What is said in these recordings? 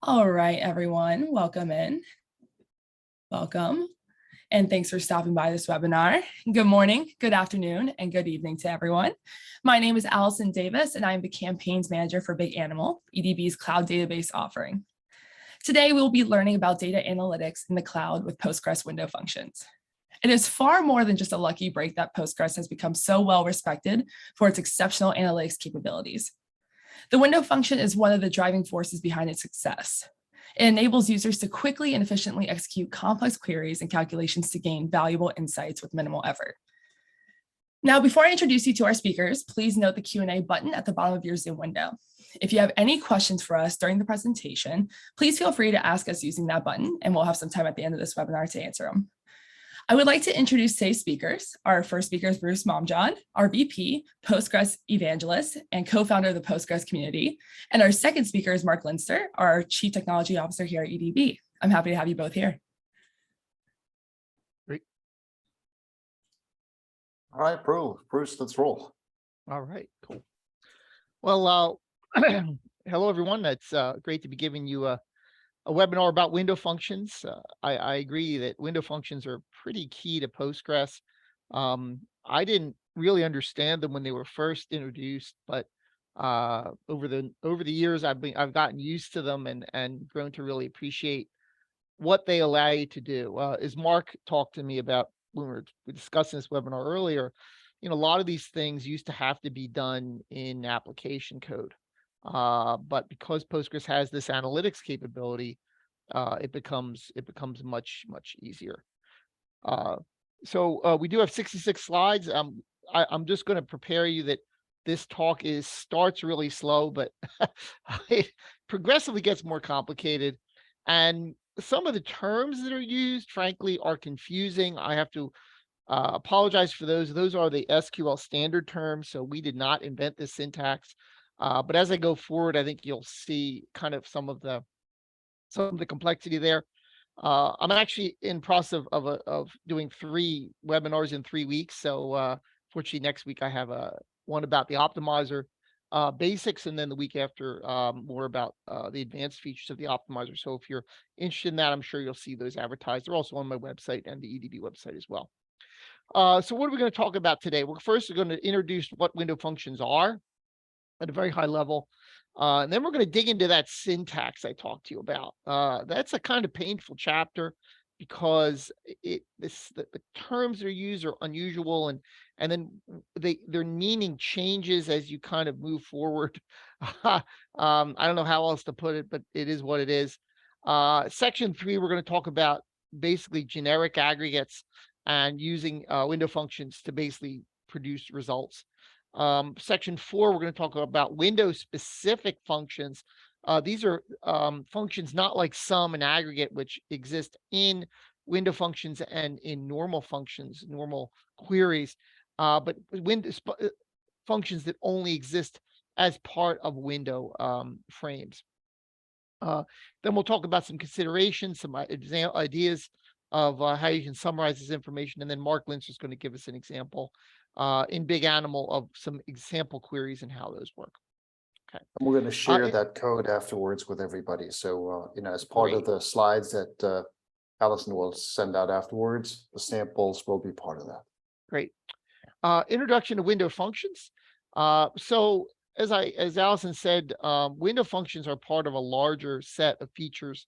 All right, everyone, welcome in. Welcome. And thanks for stopping by this webinar. Good morning, good afternoon, and good evening to everyone. My name is Allison Davis, and I'm the campaigns manager for BigAnimal, EDB's cloud database offering. Today, we will be learning about data analytics in the cloud with Postgres Window functions. It is far more than just a lucky break that Postgres has become so well respected for its exceptional analytics capabilities. The window function is one of the driving forces behind its success. It enables users to quickly and efficiently execute complex queries and calculations to gain valuable insights with minimal effort. Now, before I introduce you to our speakers, please note the Q&A button at the bottom of your Zoom window. If you have any questions for us during the presentation, please feel free to ask us using that button, and we'll have some time at the end of this webinar to answer them. I would like to introduce today's speakers. Our first speaker is Bruce Momijian, our VP, Postgres Evangelist, and co-founder of the Postgres community. And our second speaker is Marc Linster, our Chief Technology Officer here at EDB. I'm happy to have you both here. Great. All right, Bruce, let's roll. All right, cool. Well, hello, everyone. It's great to be giving you a webinar about window functions. I agree that window functions are pretty key to Postgres. I didn't really understand them when they were first introduced, but over the years, I've gotten used to them and grown to really appreciate what they allow you to do. As Mark talked to me about when we were discussing this webinar earlier, a lot of these things used to have to be done in application code. But because Postgres has this analytics capability, it becomes much easier. So we do have 66 slides. I'm just going to prepare you that this talk starts really slow, but it progressively gets more complicated. And some of the terms that are used, frankly, are confusing. I have to apologize for those. Those are the SQL standard terms, so we did not invent this syntax. But as I go forward, I think you'll see kind of some of the complexity there. I'm actually in process of doing 3 webinars in 3 weeks. So fortunately, next week I have one about the optimizer basics, and then the week after more about the advanced features of the optimizer. So if you're interested in that, I'm sure you'll see those advertised. They're also on my website and the EDB website as well. So what are we going to talk about today? We're first going to introduce what window functions are at a very high level. And then we're going to dig into that syntax I talked to you about. That's a kind of painful chapter because the terms that are used are unusual, and then their meaning changes as you kind of move forward. I don't know how else to put it, but it is what it is. Section 3, we're going to talk about basically generic aggregates and using window functions to basically produce results. Section 4, we're going to talk about window-specific functions. These are functions not like sum and aggregate, which exist in window functions and in normal functions, normal queries, but window functions that only exist as part of window frames. Then we'll talk about some considerations, some ideas of how you can summarize this information, and then Marc Linster is going to give us an example in BigAnimal of some example queries and how those work. Okay. And we're going to share that code afterwards with everybody. So, as part of the slides that Allison will send out afterwards, the samples will be part of that. Great. Introduction to window functions. So as Allison said, window functions are part of a larger set of features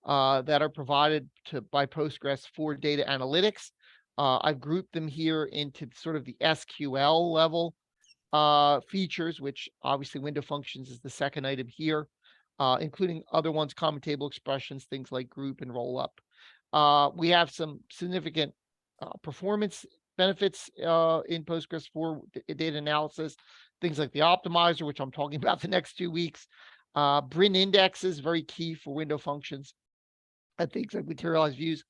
that are provided by Postgres for data analytics. I've grouped them here into sort of the SQL level features, which obviously window functions is the second item here, including other ones, common table expressions, things like group and roll up. We have some significant performance benefits in Postgres for data analysis, things like the optimizer, which I'm talking about the next 2 weeks. Brin indexes, very key for window functions, and things like materialized views.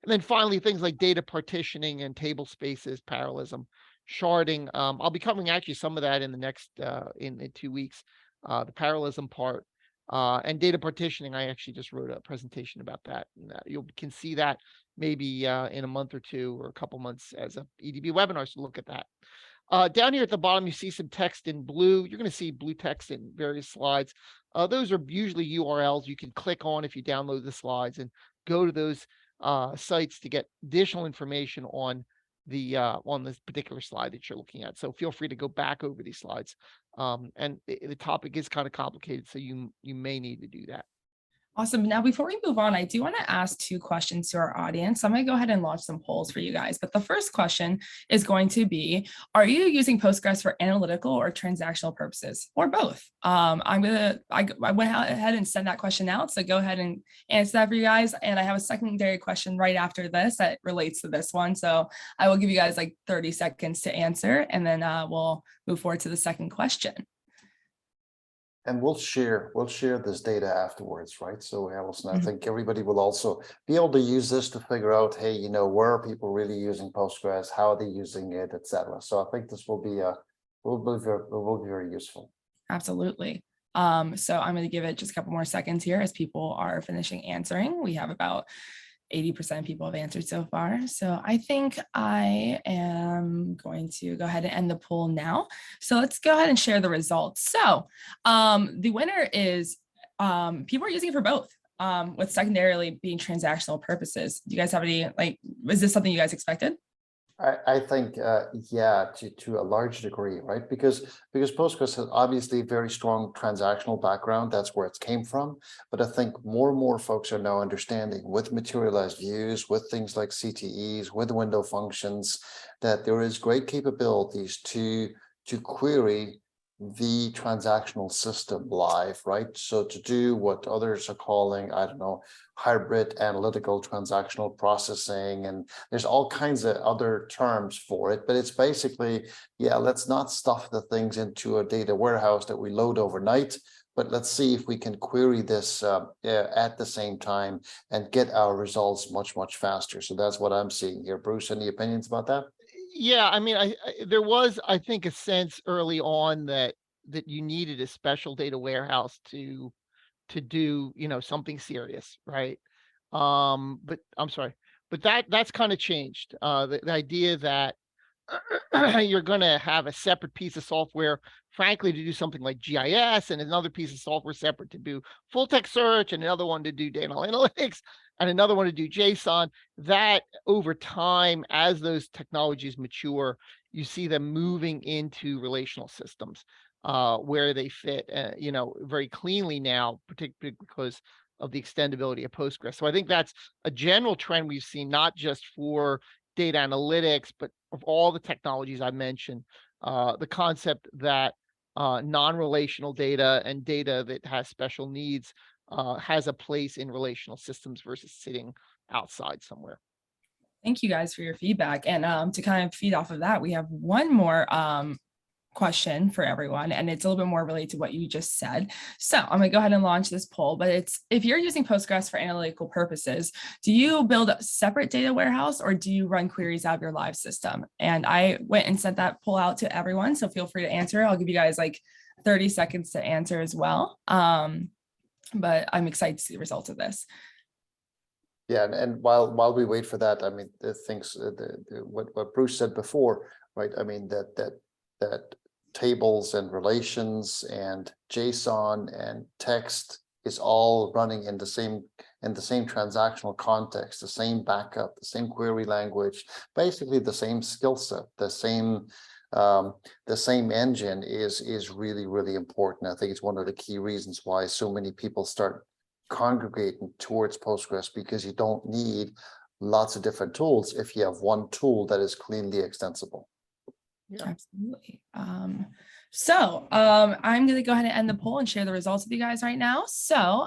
And then finally, things like data partitioning and table spaces, parallelism, sharding. I'll be covering actually some of that in the next in 2 weeks, the parallelism part. And data partitioning, I actually just wrote a presentation about that. And you can see that maybe in a month or two or a couple months as a EDB webinar, so look at that. Down here at the bottom, you see some text in blue. You're going to see blue text in various slides. Those are usually URLs you can click on if you download the slides and go to those sites to get additional information on this particular slide that you're looking at. So feel free to go back over these slides. And the topic is kind of complicated, so you may need to do that. Awesome. Now, before we move on, I do want to ask two questions to our audience. I'm going to go ahead and launch some polls for you guys. But the first question is going to be, are you using Postgres for analytical or transactional purposes, or both? I went ahead and sent that question out. So go ahead and answer that for you guys. And I have a secondary question right after this that relates to this one. So I will give you guys like 30 seconds to answer, and then we'll move forward to the second question. And we'll share this data afterwards, right? So Allison, I think everybody will also be able to use this to figure out, hey, where are people really using Postgres? How are they using it, etc. So I think this will be very useful. Absolutely. So I'm going to give it just a couple more seconds here as people are finishing answering. We have about 80% of people have answered so far. So I think I am going to go ahead and end the poll now. So let's go ahead and share the results. So the winner is people are using it for both, with secondarily being transactional purposes. Do you guys have any, is this something you guys expected? I think, yeah, to a large degree, right? Because Postgres has obviously a very strong transactional background. That's where it came from. But I think more and more folks are now understanding with materialized views, with things like CTEs, with window functions, that there is great capabilities to query the transactional system live, right? So to do what others are calling, I don't know, hybrid analytical transactional processing, and there's all kinds of other terms for it, but it's basically, yeah, let's not stuff the things into a data warehouse that we load overnight, but let's see if we can query this at the same time and get our results much faster. So that's what I'm seeing here. Bruce, any opinions about that? Yeah, I mean, there was, I think, a sense early on that you needed a special data warehouse to do, something serious, right? But I'm sorry, but that's kind of changed. The idea that you're going to have a separate piece of software, frankly, to do something like GIS, and another piece of software separate to do full text search, and another one to do data analytics, and another one to do JSON. That over time, as those technologies mature, you see them moving into relational systems where they fit, very cleanly now, particularly because of the extendability of Postgres. So I think that's a general trend we've seen, not just for data analytics, but of all the technologies I mentioned, the concept that non-relational data and data that has special needs has a place in relational systems versus sitting outside somewhere. Thank you guys for your feedback. And to kind of feed off of that, we have one more question for everyone, and it's a little bit more related to what you just said. So I'm gonna go ahead and launch this poll, but it's, if you're using Postgres for analytical purposes, do you build a separate data warehouse or do you run queries out of your live system? And I went and sent that poll out to everyone, so feel free to answer. I'll give you guys like 30 seconds to answer as well. But I'm excited to see the results of this. Yeah, and while we wait for that, I mean, the things what Bruce said before, right? I mean that tables and relations and JSON and text is all running in the same transactional context, the same backup, the same query language, basically the same skill set, the same engine is really important. I think it's one of the key reasons why so many people start congregating towards Postgres, because you don't need lots of different tools if you have one tool that is cleanly extensible. Yeah. Absolutely. I'm going to go ahead and end the poll and share the results with you guys right now. So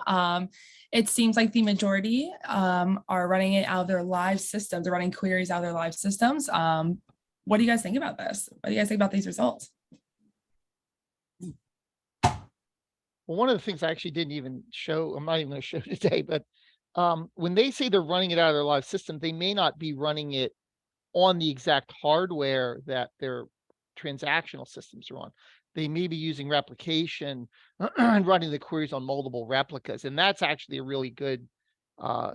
it seems like the majority are running it out of their live systems. They're running queries out of their live systems. What do you guys think about this? What do you guys think about these results? Well, one of the things I actually didn't even show, I'm not even going to show today, but when they say they're running it out of their live system, they may not be running it on the exact hardware that their transactional systems are on. They may be using replication and running the queries on multiple replicas. And that's actually a really good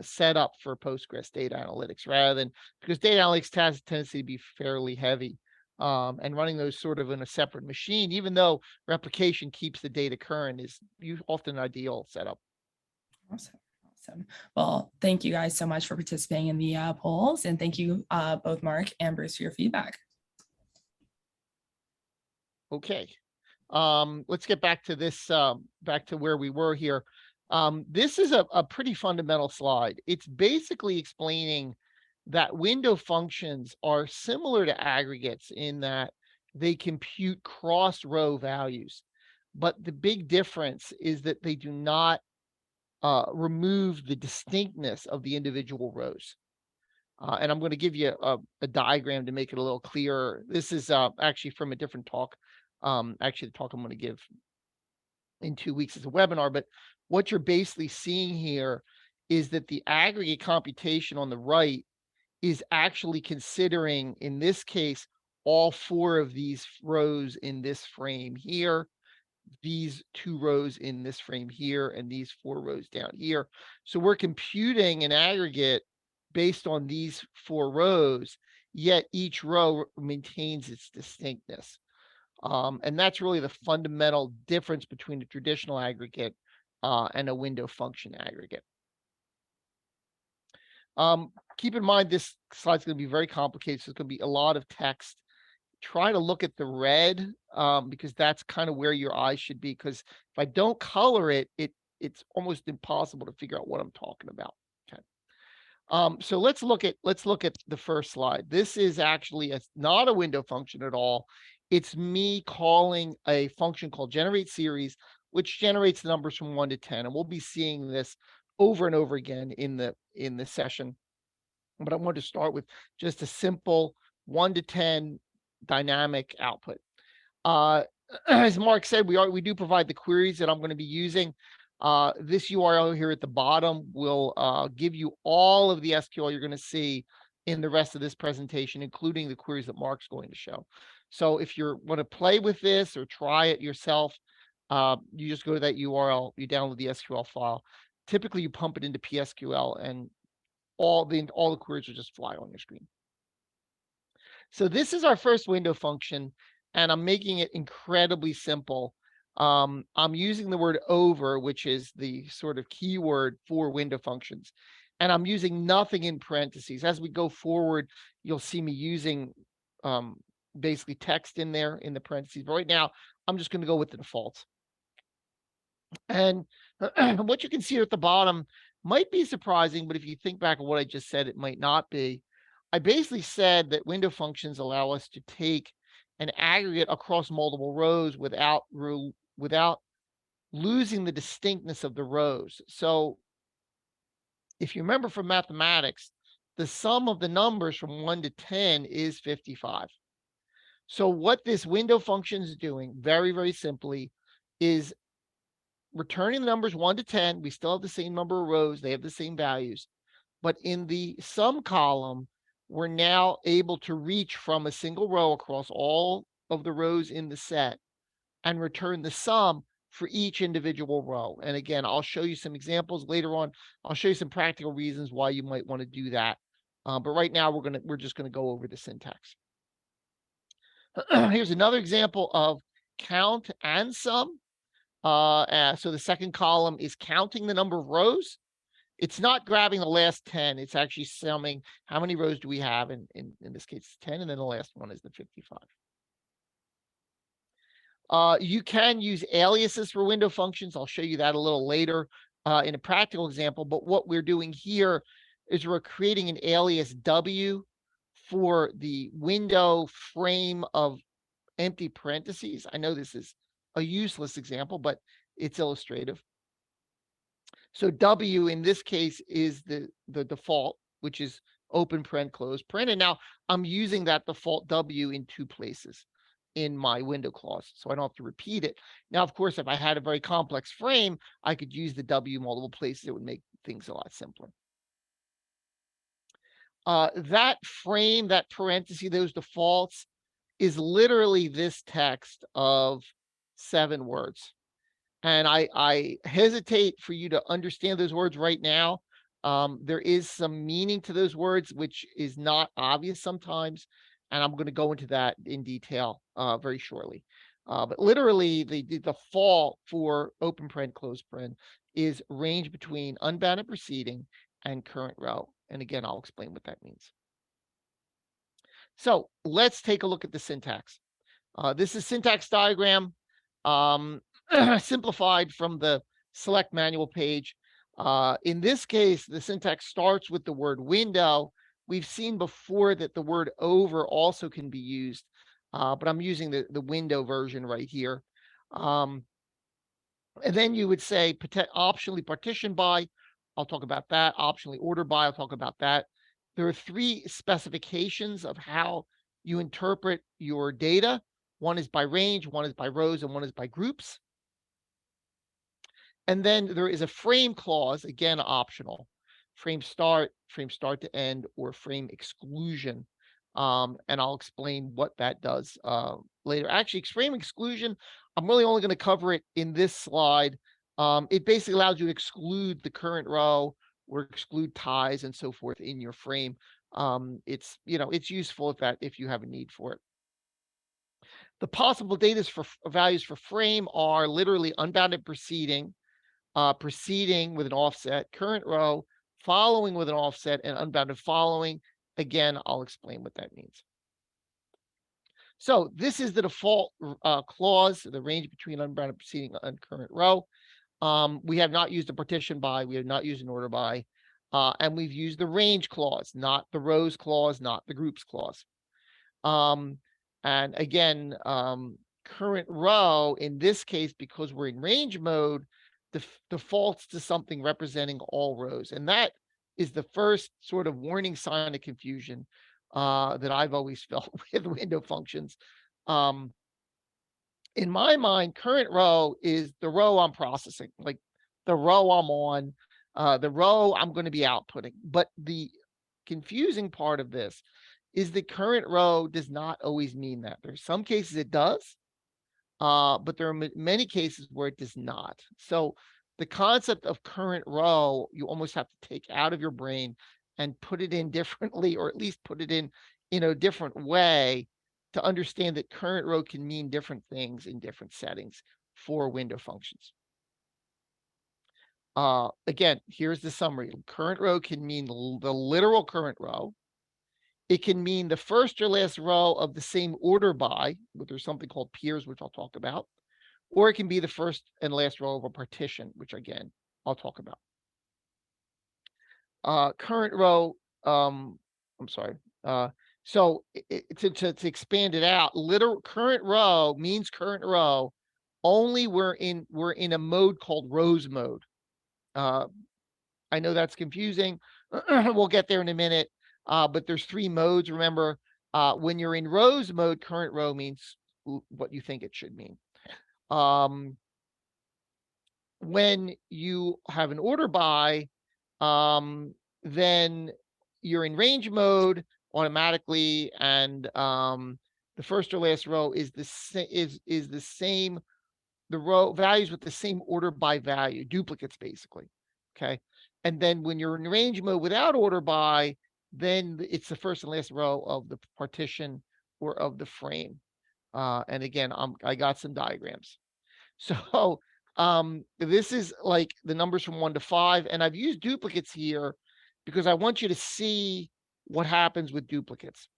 setup for Postgres data analytics, rather than, because data analytics has a tendency to be fairly heavy and running those sort of in a separate machine, even though replication keeps the data current, is often an ideal setup. Awesome. Awesome. Well, thank you guys so much for participating in the polls, and thank you both Marc and Bruce for your feedback. Okay, let's get back to this, back to where we were here. This is a pretty fundamental slide. It's basically explaining that window functions are similar to aggregates in that they compute cross-row values. But the big difference is that they do not remove the distinctness of the individual rows. And I'm going to give you a diagram to make it a little clearer. This is actually from a different talk. Actually, the talk I'm going to give in 2 weeks is a webinar. But what you're basically seeing here is that the aggregate computation on the right is actually considering, in this case, all 4 of these rows in this frame here, these 2 rows in this frame here, and these 4 rows down here. So we're computing an aggregate based on these 4 rows, yet each row maintains its distinctness. And that's really the fundamental difference between a traditional aggregate and a window function aggregate. Keep in mind, this slide's going to be very complicated, so it's going to be a lot of text. Try to look at the red because that's kind of where your eyes should be, because if I don't color it, it's almost impossible to figure out what I'm talking about. Okay. So let's look at the first slide. This is actually not a window function at all. It's me calling a function called generate series, which generates the numbers from 1 to 10, and we'll be seeing this over and over again in the session. But I want to start with just a simple 1 to 10 dynamic output. As Marc said, we do provide the queries that I'm going to be using. This URL here at the bottom will give you all of the SQL you're going to see in the rest of this presentation, including the queries that Marc's going to show. So if you want to play with this or try it yourself, you just go to that URL, you download the SQL file. Typically, you pump it into PSQL, and all the queries will just fly on your screen. So this is our first window function, and I'm making it incredibly simple. I'm using the word over, which is the sort of keyword for window functions, and I'm using nothing in parentheses. As we go forward, you'll see me using basically text in there in the parentheses. But right now, I'm just going to go with the defaults. And what you can see at the bottom might be surprising, but if you think back on what I just said, it might not be. I basically said that window functions allow us to take an aggregate across multiple rows without losing the distinctness of the rows. So if you remember from mathematics, the sum of the numbers from 1 to 10 is 55. So what this window function is doing, very, very simply, is returning the numbers 1 to 10. We still have the same number of rows. They have the same values. But in the sum column, we're now able to reach from a single row across all of the rows in the set and return the sum for each individual row. And again, I'll show you some examples later on. I'll show you some practical reasons why you might want to do that. But right now, we're just going to go over the syntax. Here's another example of count and sum. So the second column is counting the number of rows. It's not grabbing the last 10. It's actually summing how many rows do we have. In this case, it's 10. And then the last one is the 55. You can use aliases for window functions. I'll show you that a little later in a practical example. But what we're doing here is we're creating an alias W for the window frame of empty parentheses. I know this is a useless example, but it's illustrative. So W in this case is the default, which is open paren, close paren. And now I'm using that default W in 2 places in my window clause, so I don't have to repeat it. Now, of course, if I had a very complex frame, I could use the W multiple places. It would make things a lot simpler. That frame, that parenthesis, those defaults, is literally this text of 7 words. And I hesitate for you to understand those words right now. There is some meaning to those words, which is not obvious sometimes. And I'm going to go into that in detail very shortly. But literally, the default for open paren, close paren is range between unbounded preceding and current row. And again, I'll explain what that means. So let's take a look at the syntax. This is syntax diagram, simplified from the select manual page. In this case, the syntax starts with the word window. We've seen before that the word over also can be used, but I'm using the window version right here. And then you would say optionally partition by. I'll talk about that. Optionally order by. I'll talk about that. There are 3 specifications of how you interpret your data. One is by range, one is by rows, and one is by groups. And then there is a frame clause, again, optional. Frame start to end, or frame exclusion. And I'll explain what that does later. Actually, frame exclusion, I'm really only going to cover it in this slide. It basically allows you to exclude the current row or exclude ties and so forth in your frame. It's useful if you have a need for it. The possible data for values for frame are literally unbounded preceding, preceding with an offset, current row, following with an offset, and unbounded following. Again, I'll explain what that means. So this is the default clause, the range between unbounded preceding and current row. We have not used a partition by, we have not used an order by, and we've used the range clause, not the rows clause, not the groups clause. And again, current row, in this case, because we're in range mode, defaults to something representing all rows. And that is the first sort of warning sign of confusion that I've always felt with window functions. In my mind, current row is the row I'm processing, like the row I'm on, the row I'm going to be outputting. But the confusing part of this is the current row does not always mean that. There's some cases it does, but there are many cases where it does not. So the concept of current row, you almost have to take out of your brain and put it in differently, or at least put it in a different way to understand that current row can mean different things in different settings for window functions. Again, here's the summary. Current row can mean the literal current row. It can mean the first or last row of the same order by, but there's something called peers, which I'll talk about, or it can be the first and last row of a partition, which again, I'll talk about. Current row, I'm sorry. So to expand it out, literal current row means current row only we're in a mode called rows mode. I know that's confusing. We'll get there in a minute. But there's 3 modes. Remember, when you're in rows mode, current row means what you think it should mean. When you have an order by, then you're in range mode automatically, and the first or last row is the same, the row values with the same order by value, duplicates basically. Okay, and then when you're in range mode without order by, then it's the first and last row of the partition or of the frame. And again, I got some diagrams. So this is like the numbers from 1 to 5, and I've used duplicates here because I want you to see what happens with duplicates.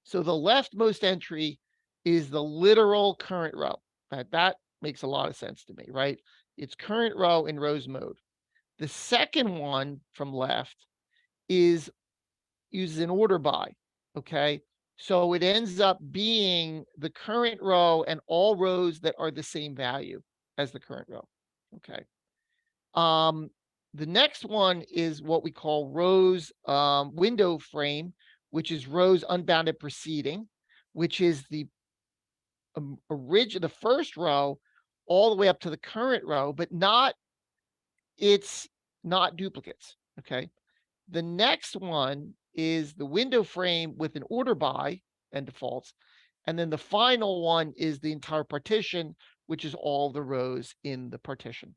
So the leftmost entry is the literal current row. That makes a lot of sense to me, right? It's current row in rows mode. The second one from left uses an order by, okay? So it ends up being the current row and all rows that are the same value as the current row, okay? The next one is what we call rows window frame, which is rows unbounded preceding, which is the first row all the way up to the current row, but it's not duplicates, okay? The next one is the window frame with an order by and defaults. And then the final one is the entire partition, which is all the rows in the partition.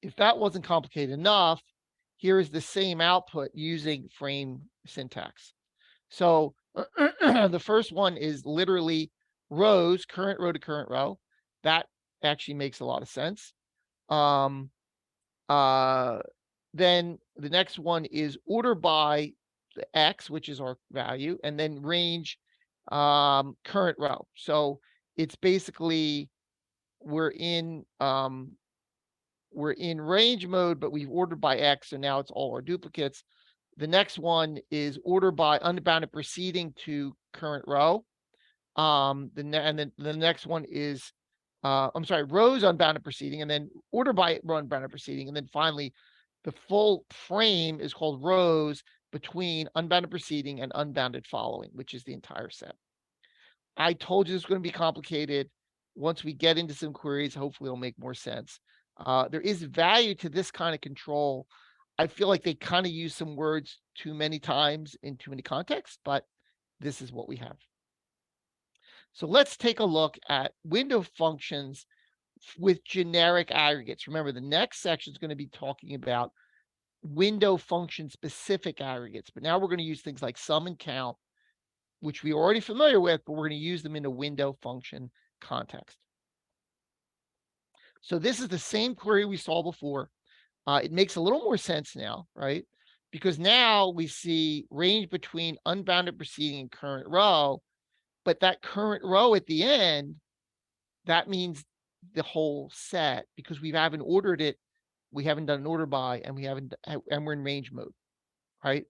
If that wasn't complicated enough, here is the same output using frame syntax. So the first one is literally rows, current row to current row. That actually makes a lot of sense. Then the next one is order by the X, which is our value, and then range current row. So it's basically we're in range mode, but we've ordered by X, so now it's all our duplicates. The next one is order by unbounded proceeding to current row. And then the next one is I'm sorry, rows unbounded proceeding, and then order by row unbounded proceeding, and then finally the full frame is called rows between unbounded proceeding and unbounded following, which is the entire set. I told you this was going to be complicated. Once we get into some queries, hopefully it'll make more sense. There is value to this kind of control. I feel like they kind of use some words too many times in too many contexts, but this is what we have. So let's take a look at window functions with generic aggregates. Remember, the next section is going to be talking about window function specific aggregates, but now we're going to use things like sum and count, which we're already familiar with, but we're going to use them in a window function context. So this is the same query we saw before. It makes a little more sense now, right? Because now we see range between unbounded proceeding and current row, but that current row at the end, that means the whole set, because we haven't ordered it, we haven't done an order by, and we're in range mode, right?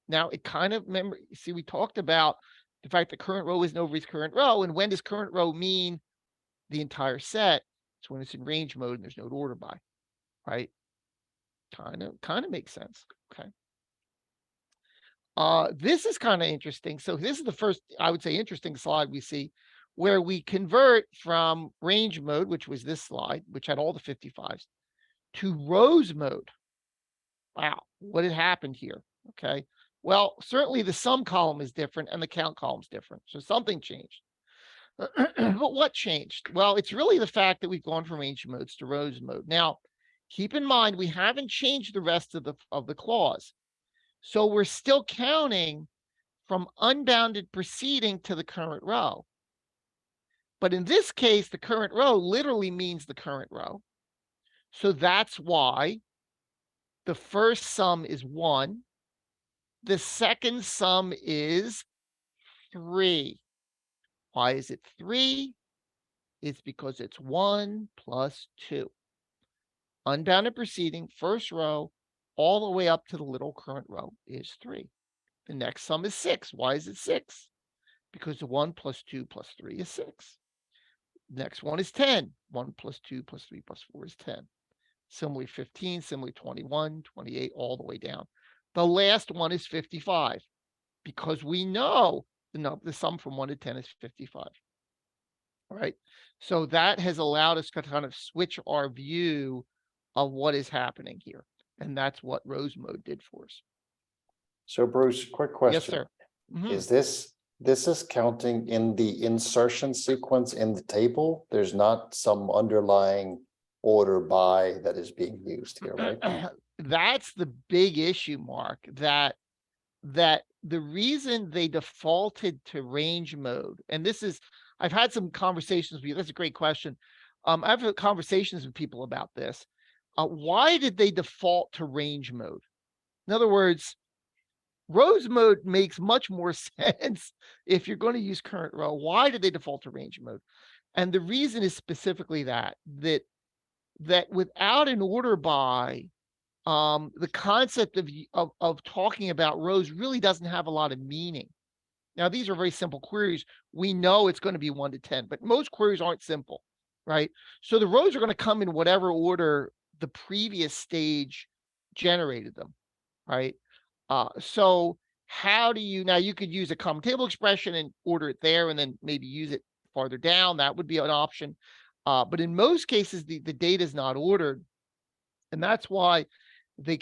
Now it kind of, remember, see, we talked about the fact that current row isn't over its current row, and when does current row mean the entire set? It's when it's in range mode and there's no order by, right? Kind of makes sense. Okay. This is kind of interesting. So this is the first, I would say, interesting slide we see where we convert from range mode, which was this slide, which had all the 55s, to rows mode. Wow, what had happened here? Okay. Well, certainly the sum column is different and the count column is different. So something changed. But what changed? Well, it's really the fact that we've gone from range modes to rows mode. Now, keep in mind, we haven't changed the rest of the clause. So we're still counting from unbounded proceeding to the current row. But in this case, the current row literally means the current row. So that's why the first sum is 1. The second sum is 3. Why is it 3? It's because it's 1 plus 2. Unbounded proceeding, first row, all the way up to the little current row is 3. The next sum is 6. Why is it 6? Because 1 plus 2 plus 3 is 6. Next one is 10. 1 plus 2 plus 3 plus 4 is 10. Similarly 15, similarly 21, 28, all the way down. The last one is 55, because we know the sum from 1 to 10 is 55. All right. So that has allowed us to kind of switch our view of what is happening here. And that's what rows mode did for us. So Bruce, quick question. Yes, sir. Is this is counting in the insertion sequence in the table? There's not some underlying order by that is being used here, right? That's the big issue, Mark, that the reason they defaulted to range mode, and this is, I've had some conversations with you. That's a great question. I've had conversations with people about this. Why did they default to range mode? In other words, rows mode makes much more sense if you're going to use current row. Why did they default to range mode? And the reason is specifically that without an order by, the concept of talking about rows really doesn't have a lot of meaning. Now, these are very simple queries. We know it's going to be 1 to 10, but most queries aren't simple, right? So the rows are going to come in whatever order the previous stage generated them, right? So how do you, now you could use a common table expression and order it there and then maybe use it farther down. That would be an option. But in most cases, the data is not ordered. And that's why the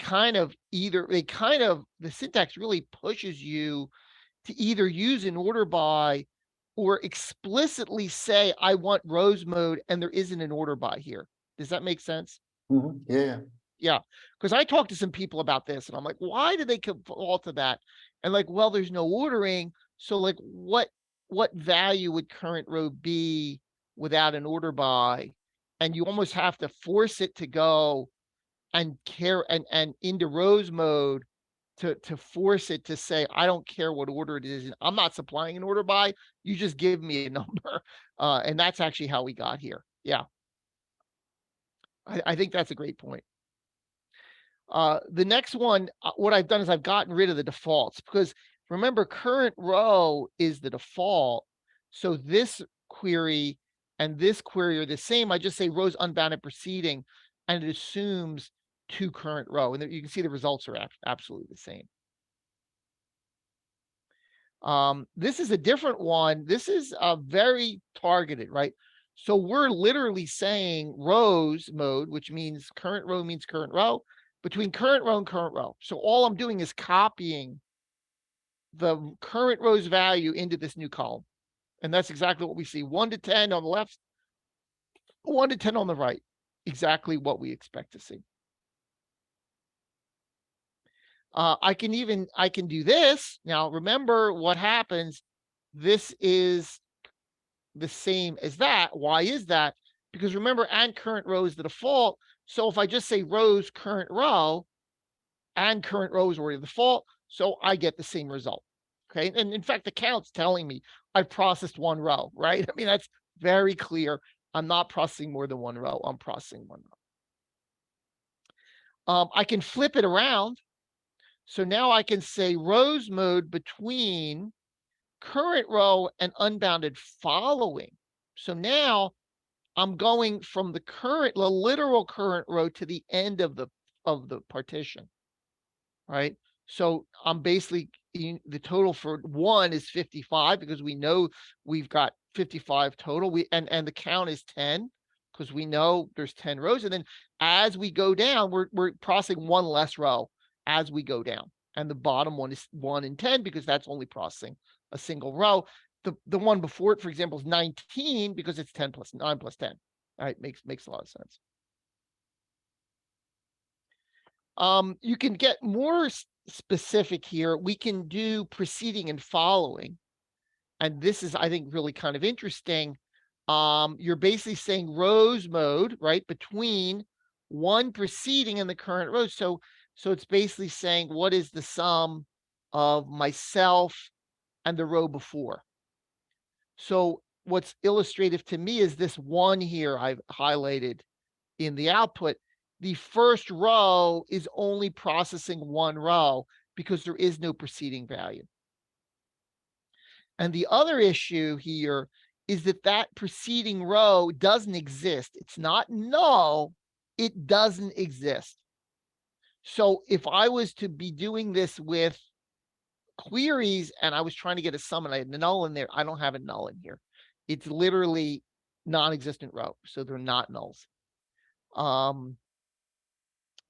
syntax really pushes you to either use an order by or explicitly say, I want rows mode, and there isn't an order by here. Does that make sense? Yeah. Yeah, because I talked to some people about this, and I'm like, why did they fall to that? And like, well, there's no ordering, so like, what value would current row be without an order by? And you almost have to force it to go and care and into rows mode to force it to say, I don't care what order it is. I'm not supplying an order by. You just give me a number, and that's actually how we got here. Yeah, I think that's a great point. The next one, what I've done is I've gotten rid of the defaults, because remember, current row is the default. So this query and this query are the same. I just say rows unbounded preceding, and it assumes to current row. And you can see the results are absolutely the same. This is a different one. This is very targeted, right? So we're literally saying rows mode, which means current row means current row, between current row and current row. So all I'm doing is copying the current row's value into this new column. And that's exactly what we see. 1 to 10 on the left, 1 to 10 on the right. Exactly what we expect to see. I can do this. Now, remember what happens. This is the same as that. Why is that? Because remember, and current row is the default. So if I just say rows current row, and current row is already the default, so I get the same result. Okay. And in fact, the count's telling me I've processed one row, right? I mean, that's very clear. I'm not processing more than one row. I'm processing one row. I can flip it around. So now I can say rows mode between current row and unbounded following. So now I'm going from the literal current row to the end of the partition, right? So I'm basically, the total for 1 is 55, because we know we've got 55 total. And the count is 10, because we know there's 10 rows. And then as we go down, we're processing one less row as we go down. And the bottom one is 1 and 10, because that's only processing a single row. The one before it, for example, is 19, because it's 10 plus 9 plus 10. All right, makes a lot of sense. You can get more specific here. We can do preceding and following. And this is, I think, really kind of interesting. You're basically saying rows mode, right, between one preceding and the current row. So it's basically saying, what is the sum of myself and the row before? So what's illustrative to me is this one here I've highlighted in the output. The first row is only processing one row because there is no preceding value. And the other issue here is that preceding row doesn't exist. It's not null, it doesn't exist. So if I was to be doing this with queries and I was trying to get a sum and I had a null in there, I don't have a null in here. It's literally non-existent row, so they're not nulls.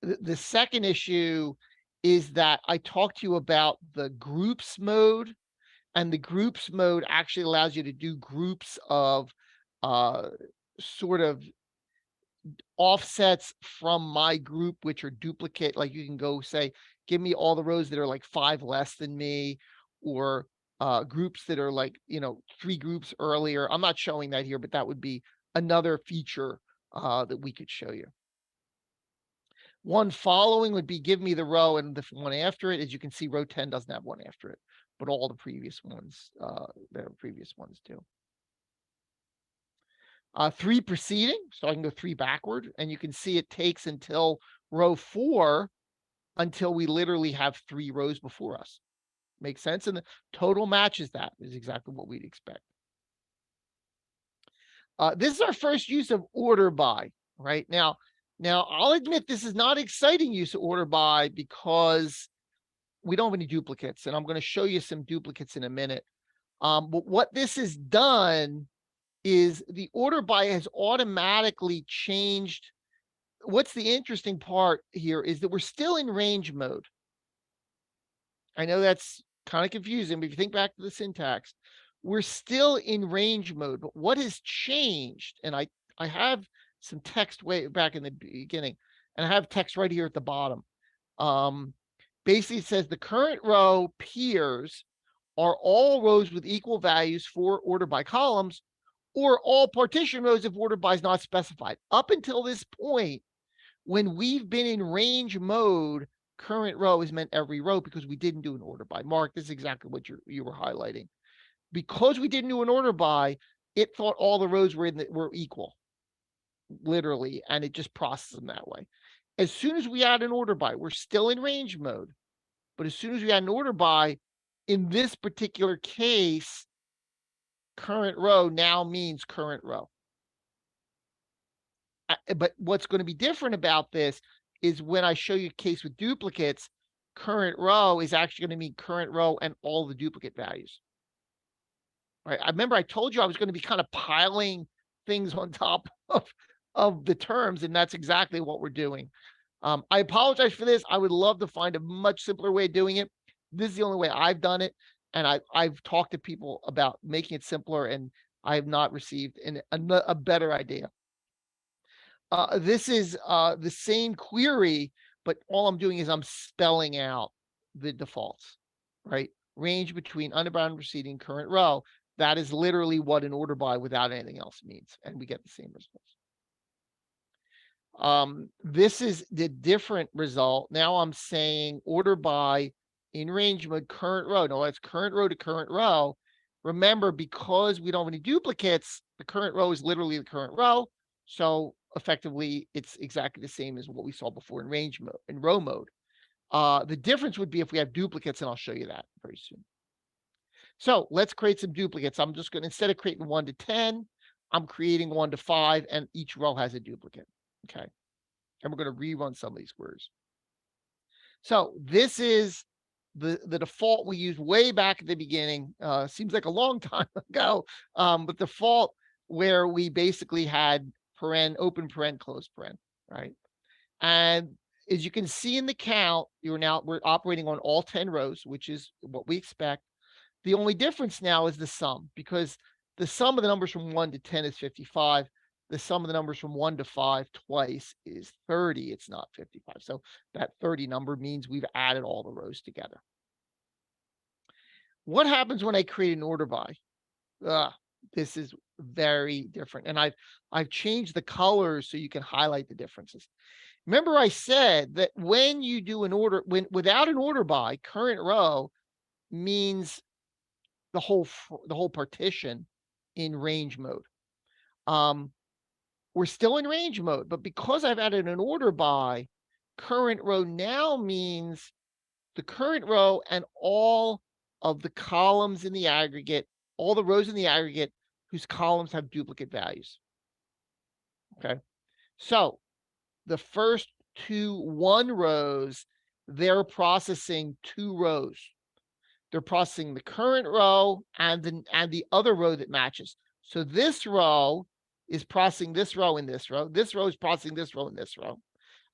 The second issue is that I talked to you about the groups mode, and the groups mode actually allows you to do groups of sort of offsets from my group, which are duplicate. Like you can go say, give me all the rows that are like 5 less than me, or groups that are like, 3 groups earlier. I'm not showing that here, but that would be another feature that we could show you. One following would be give me the row and the one after it. As you can see, row 10 doesn't have one after it, but all the previous ones, do. 3 preceding, so I can go 3 backward, and you can see it takes until row 4 until we literally have 3 rows before us. Makes sense? And the total matches that, is exactly what we'd expect. This is our first use of order by, right? Now, I'll admit this is not exciting use of order by because we don't have any duplicates, and I'm going to show you some duplicates in a minute. But what this has done is the order by has automatically changed. What's the interesting part here is that we're still in range mode. I know that's kind of confusing, but if you think back to the syntax, we're still in range mode. But what has changed, and I have some text way back in the beginning. and I have text right here at the bottom. Basically it says the current row peers are all rows with equal values for order by columns, or all partition rows if order by is not specified. Up until this point, when we've been in range mode, current row has meant every row because we didn't do an order by. Mark, this is exactly what you were highlighting. Because we didn't do an order by, it thought all the rows were equal, literally, and it just processed them that way. As soon as we add an order by, we're still in range mode, but as soon as we add an order by, in this particular case, current row now means current row. But what's going to be different about this is when I show you a case with duplicates, current row is actually going to mean current row and all the duplicate values. Right? I remember I told you I was going to be kind of piling things on top of the terms, and that's exactly what we're doing. I apologize for this. I would love to find a much simpler way of doing it. This is the only way I've done it, and I've talked to people about making it simpler, and I have not received a better idea. This is the same query, but all I'm doing is I'm spelling out the defaults, right? Range between unbounded preceding current row. That is literally what an order by without anything else means, and we get the same results. This is the different result. Now I'm saying order by in range mode current row. No, that's current row to current row. Remember, because we don't have any duplicates, the current row is literally the current row. So effectively, it's exactly the same as what we saw before in range mode, in row mode. The difference would be if we have duplicates, and I'll show you that very soon. So let's create some duplicates. I'm just going to, instead of creating 1 to 10, I'm creating 1 to 5, and each row has a duplicate. Okay. And we're going to rerun some of these queries. So this is the default we used way back at the beginning. Seems like a long time ago, but the default where we basically had paren, open paren, close paren, right? And as you can see in the count, we're operating on all 10 rows, which is what we expect. The only difference now is the sum, because the sum of the numbers from 1 to 10 is 55. The sum of the numbers from 1 to 5 twice is 30. It's not 55. So that 30 number means we've added all the rows together. What happens when I create an order by? This is very different. And I've changed the colors so you can highlight the differences. Remember I said that when you do an order, without an order by, current row means the whole partition in range mode. We're still in range mode, but because I've added an order by, current row now means the current row and all of the columns in the aggregate, all the rows in the aggregate whose columns have duplicate values. Okay. So the first 1 rows, they're processing 2 rows. They're processing the current row and the other row that matches. So this row is processing this row and this row. This row is processing this row and this row.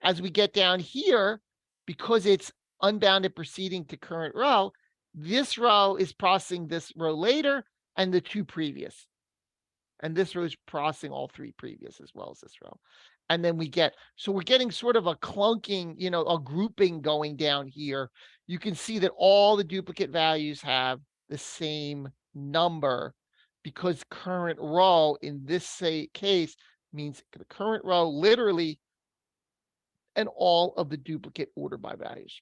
As we get down here, because it's unbounded proceeding to current row, this row is processing this row later and the 2 previous. And this row is processing all 3 previous as well as this row. And then so we're getting sort of a clunking, a grouping going down here. You can see that all the duplicate values have the same number because current row in this case means the current row literally and all of the duplicate order by values.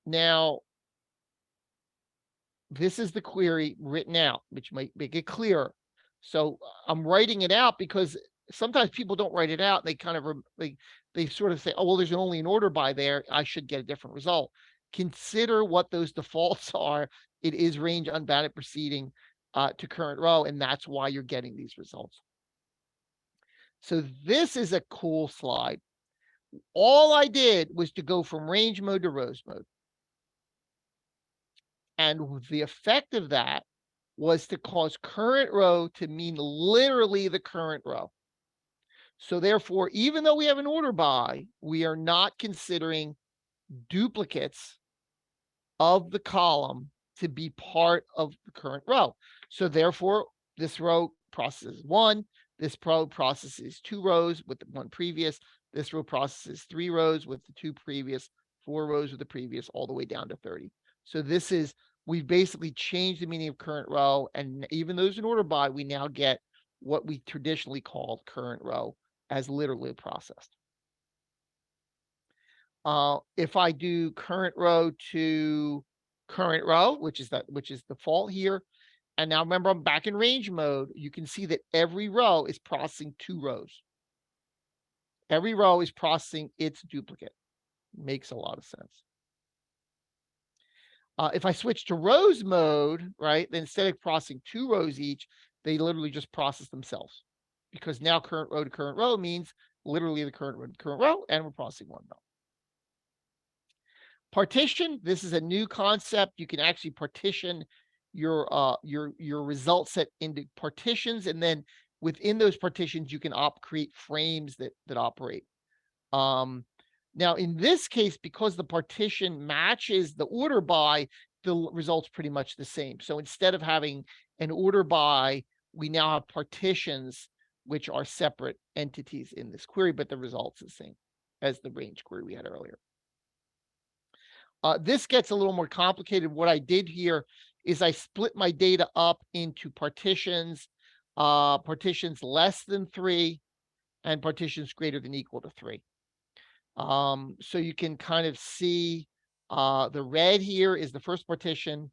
Now, this is the query written out, which might make it clearer. So I'm writing it out because sometimes people don't write it out. They kind of, they sort of say, oh, well, there's only an order by there. I should get a different result. Consider what those defaults are. It is range unbounded proceeding to current row, and that's why you're getting these results. So this is a cool slide. All I did was to go from range mode to rows mode. And the effect of that was to cause current row to mean literally the current row. So therefore, even though we have an order by, we are not considering duplicates of the column to be part of the current row. So therefore, this row processes 1, This row processes 2 rows with the one previous. This row processes 3 rows with the 2 previous, 4 rows with the previous, all the way down to 30. So this is, we've basically changed the meaning of current row, and even though there's an order by, we now get what we traditionally called current row as literally processed. If I do current row to current row, which is default here, and now remember I'm back in range mode, you can see that every row is processing 2 rows. Every row is processing its duplicate. Makes a lot of sense. If I switch to rows mode, right, then instead of processing 2 rows each, they literally just process themselves, because now current row to current row means literally the current row to current row, and we're processing 1 row. Partition, this is a new concept. You can actually partition your result set into partitions, and then within those partitions, you can create frames that operate. Now in this case, because the partition matches the order by, the result's pretty much the same. So instead of having an order by, we now have partitions, which are separate entities in this query, but the result's the same as the range query we had earlier. This gets a little more complicated. What I did here is I split my data up into partitions, partitions less than 3 and partitions greater than equal to 3. So you can kind of see the red here is the first partition,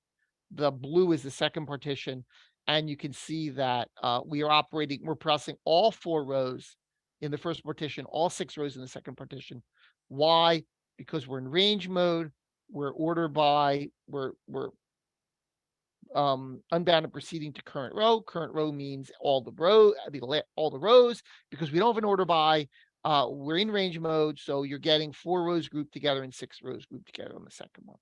the blue is the second partition, and you can see that we're processing all 4 rows in the first partition, all 6 rows in the second partition. Why? Because we're in range mode. We're order by, we're unbounded proceeding to current row. Current row means all the rows, because we don't have an order by. We're in range mode, so you're getting 4 rows grouped together and 6 rows grouped together on the second one.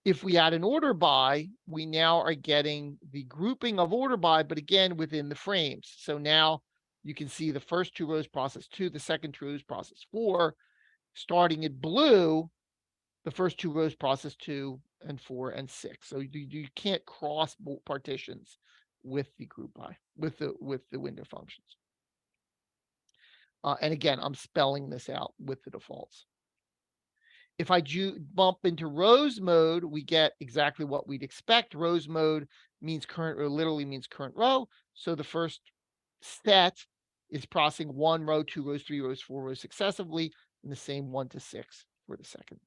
If we add an order by, we now are getting the grouping of order by, but again within the frames. So now you can see the first 2 rows process 2, the second 2 rows process 4. Starting at blue, the first 2 rows process 2 and 4 and 6. So you can't cross partitions with the group by, with the window functions. And again, I'm spelling this out with the defaults. If I bump into rows mode, we get exactly what we'd expect. Rows mode means current row, literally means current row. So the first set is processing 1 row, 2 rows, 3 rows, 4 rows successively, and the same 1 to 6 for the second.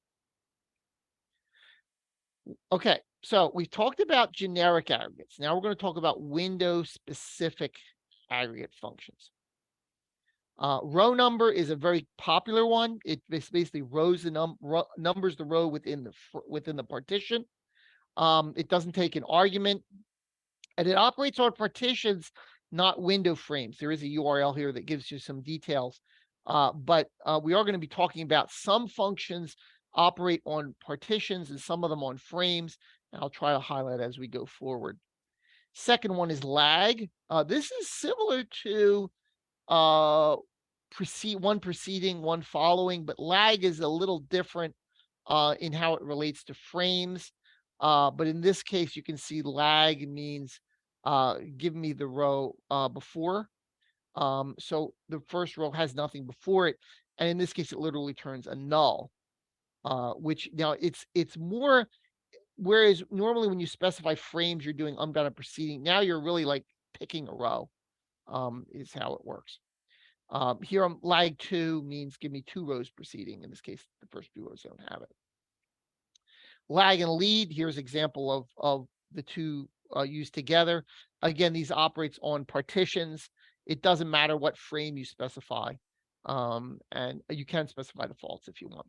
Okay, so we've talked about generic aggregates. Now we're going to talk about window-specific aggregate functions. Row number is a very popular one. It basically numbers the row within the partition. It doesn't take an argument, and it operates on partitions, not window frames. There is a URL here that gives you some details, but we are going to be talking about some functions operate on partitions and some of them on frames, and I'll try to highlight as we go forward. Second one is lag. This is similar to one preceding, one following, but lag is a little different in how it relates to frames. But in this case, you can see lag means give me the row before. So the first row has nothing before it, and in this case, it literally turns a null. Which now it's more, whereas normally when you specify frames, you're doing unbounded proceeding. Now you're really like picking a row, is how it works. Here on lag 2 means give me 2 rows proceeding. In this case, the first 2 rows don't have it. Lag and lead, here's example of the 2 used together. Again, these operates on partitions. It doesn't matter what frame you specify, and you can specify defaults if you want.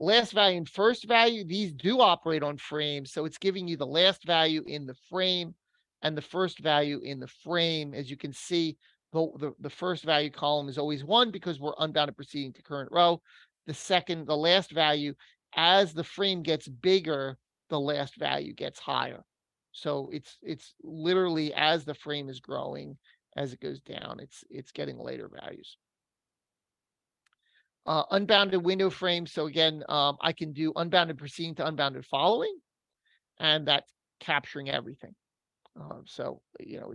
Last value and first value, these do operate on frames. So it's giving you the last value in the frame and the first value in the frame. As you can see, the first value column is always 1 because we're unbounded proceeding to current row. The last value, as the frame gets bigger, the last value gets higher. So it's literally as the frame is growing, as it goes down, it's getting later values. Unbounded window frame. So again, I can do unbounded proceeding to unbounded following, and that's capturing everything. So you know,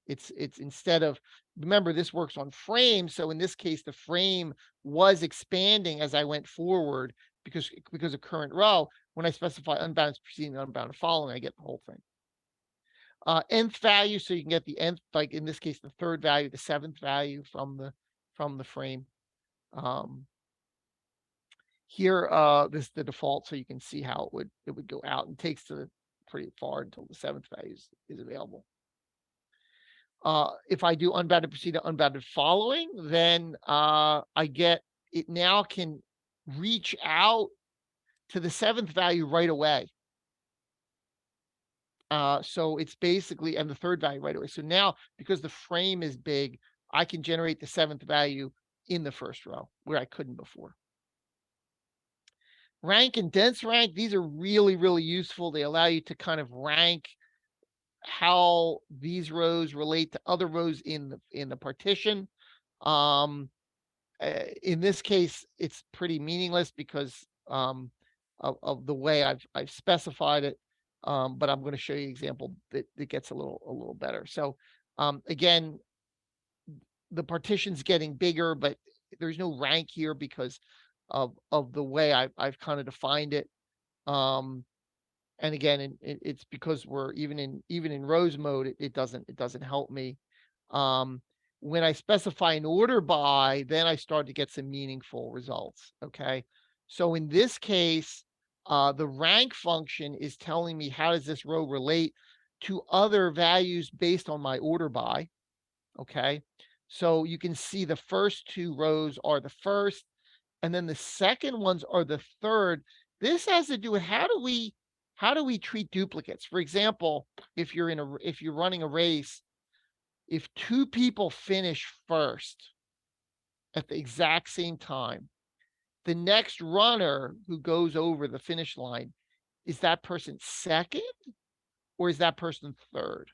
It's instead of, remember, this works on frames. So in this case, the frame was expanding as I went forward because of current row. When I specify unbounded preceding, unbounded following, I get the whole thing. Nth value, so you can get the nth, like in this case, the third value, the seventh value from the frame. Here, this is the default, so you can see how it would go out, and takes to pretty far until the seventh value is available. If I do unbounded preceding, unbounded following, then I get it now can reach out to the seventh value right away. So it's basically, and the third value right away. So now, because the frame is big, I can generate the seventh value in the first row where I couldn't before. Rank and dense rank, these are really, really useful. They allow you to kind of rank how these rows relate to other rows in the partition. In this case, it's pretty meaningless because of the way I've specified it. But I'm going to show you an example that gets a little better. So again, the partition's getting bigger, but there's no rank here because of the way I've kind of defined it. And again, it's because we're even in rows mode, it doesn't help me. When I specify an order by, then I start to get some meaningful results. Okay, so in this case, the rank function is telling me how does this row relate to other values based on my order by. Okay, so you can see the first two rows are the first, and then the second ones are the third. This has to do with how do we treat duplicates. For example, if you're running a race, if two people finish first at the exact same time, the next runner who goes over the finish line, is that person second or is that person third?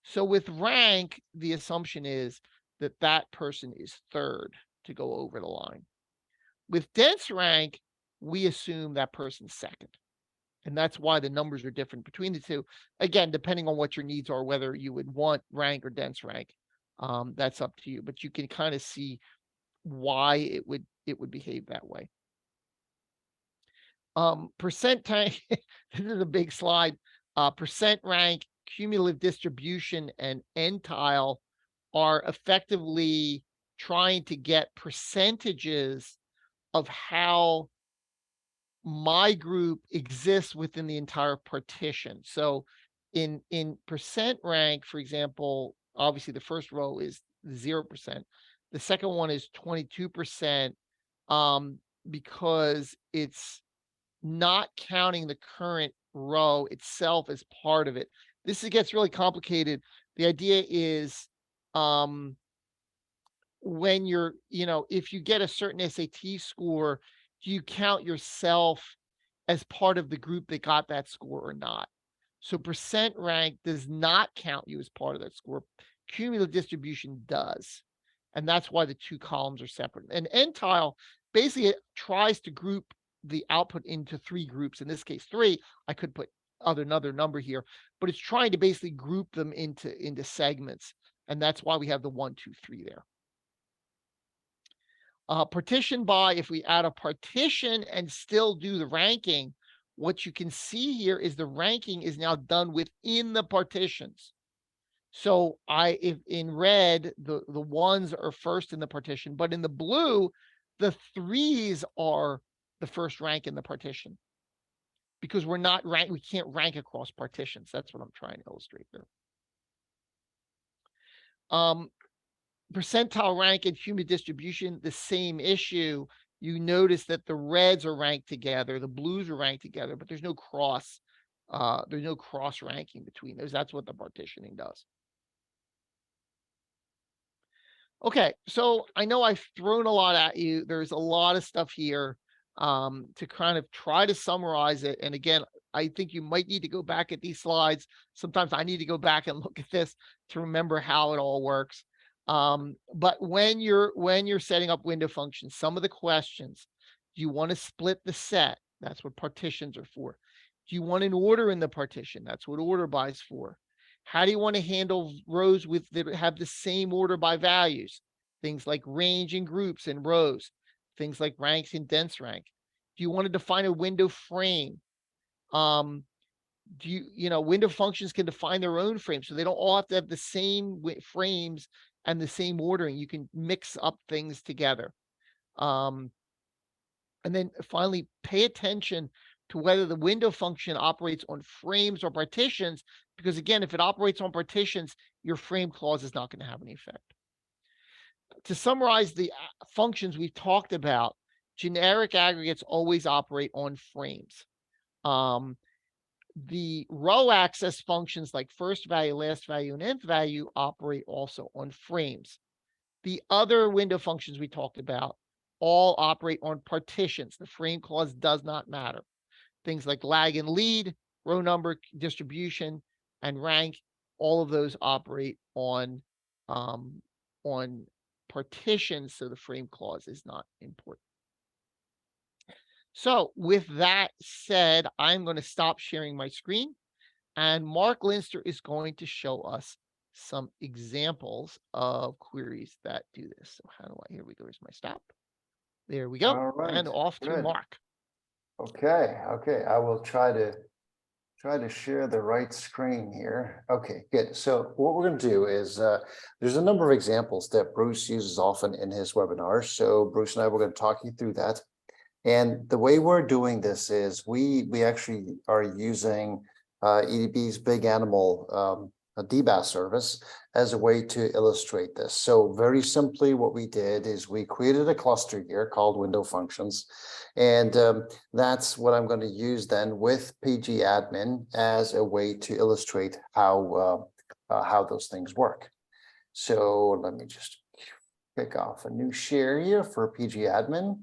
So with rank, the assumption is that that person is third to go over the line. With dense rank, we assume that person's second. And that's why the numbers are different between the two. Again, depending on what your needs are, whether you would want rank or dense rank, that's up to you. But you can kind of see why it would behave that way. Percent rank, this is a big slide. Percent rank, cumulative distribution, and entile are effectively trying to get percentages of how my group exists within the entire partition. So in percent rank, for example, obviously the first row is 0%. The second one is 22%, because it's not counting the current row itself as part of it. This gets really complicated. The idea is, when you're, if you get a certain SAT score, do you count yourself as part of the group that got that score or not? So percent rank does not count you as part of that score. Cumulative distribution does. And that's why the two columns are separate. And entile basically tries to group the output into three groups. In this case, three. I could put another number here, but it's trying to basically group them into segments. And that's why we have the 1, 2, 3 there. Partition by, if we add a partition and still do the ranking, what you can see here is the ranking is now done within the partitions. So if in red, the ones are first in the partition, but in the blue, the threes are the first rank in the partition, because we can't rank across partitions. That's what I'm trying to illustrate there. Percentile rank and cumulative distribution, the same issue. You notice that the reds are ranked together, the blues are ranked together, but there's no cross ranking between those. That's what the partitioning does. Okay, so I know I've thrown a lot at you. There's a lot of stuff here to kind of try to summarize it. And again, I think you might need to go back at these slides. Sometimes I need to go back and look at this to remember how it all works. But when you're setting up window functions, some of the questions: do you want to split the set? That's what partitions are for. Do you want an order in the partition? That's what order by is for. How do you want to handle rows that have the same order by values? Things like range and groups and rows, things like ranks and dense rank. Do you want to define a window frame? Window functions can define their own frames, so they don't all have to have the same frames and the same ordering. You can mix up things together. And then finally, pay attention to whether the window function operates on frames or partitions, because again, if it operates on partitions, your frame clause is not going to have any effect. To summarize the functions we've talked about, generic aggregates always operate on frames. The row access functions like first value, last value, and nth value operate also on frames. The other window functions we talked about all operate on partitions. The frame clause does not matter. Things like lag and lead, row number, distribution, and rank, all of those operate on partitions, so the frame clause is not important. So with that said, I'm going to stop sharing my screen, and Marc Linster is going to show us some examples of queries that do this. So how do I, here we go, here's my stop. There we go. All right, And off to good. Marc. Okay, I will try to share the right screen here. Okay, good. So what we're going to do is there's a number of examples that Bruce uses often in his webinars. So Bruce and I were going to talk you through that. And the way we're doing this is we actually are using EDB's BigAnimal a DBAS service as a way to illustrate this. So very simply, what we did is we created a cluster here called window functions. And that's what I'm going to use then with pgadmin as a way to illustrate how those things work. So let me just kick off a new share here for pgadmin.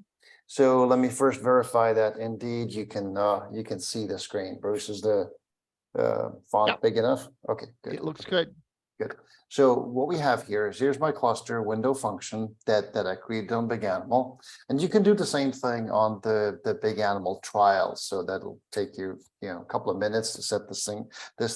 So let me first verify that indeed you can see the screen. Bruce, is the font big enough? Okay, good. It looks good. Good. So what we have here is here's my cluster window function that I created on BigAnimal, and you can do the same thing on the BigAnimal trial. So that'll take you a couple of minutes to set this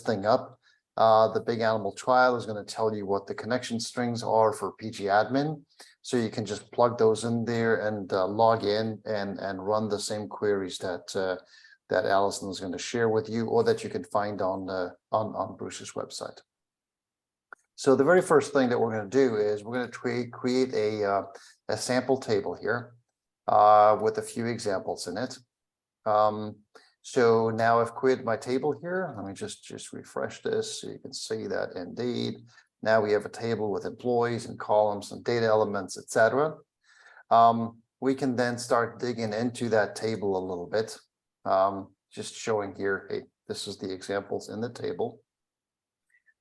thing up. The BigAnimal trial is going to tell you what the connection strings are for pgadmin. So you can just plug those in there and log in and run the same queries that Allison is going to share with you, or that you can find on Bruce's website. So the very first thing that we're going to do is we're going to create a sample table here with a few examples in it. So now I've created my table here. Let me just refresh this so you can see that indeed. Now we have a table with employees and columns and data elements, etc. We can then start digging into that table a little bit. Just showing here, hey, this is the examples in the table.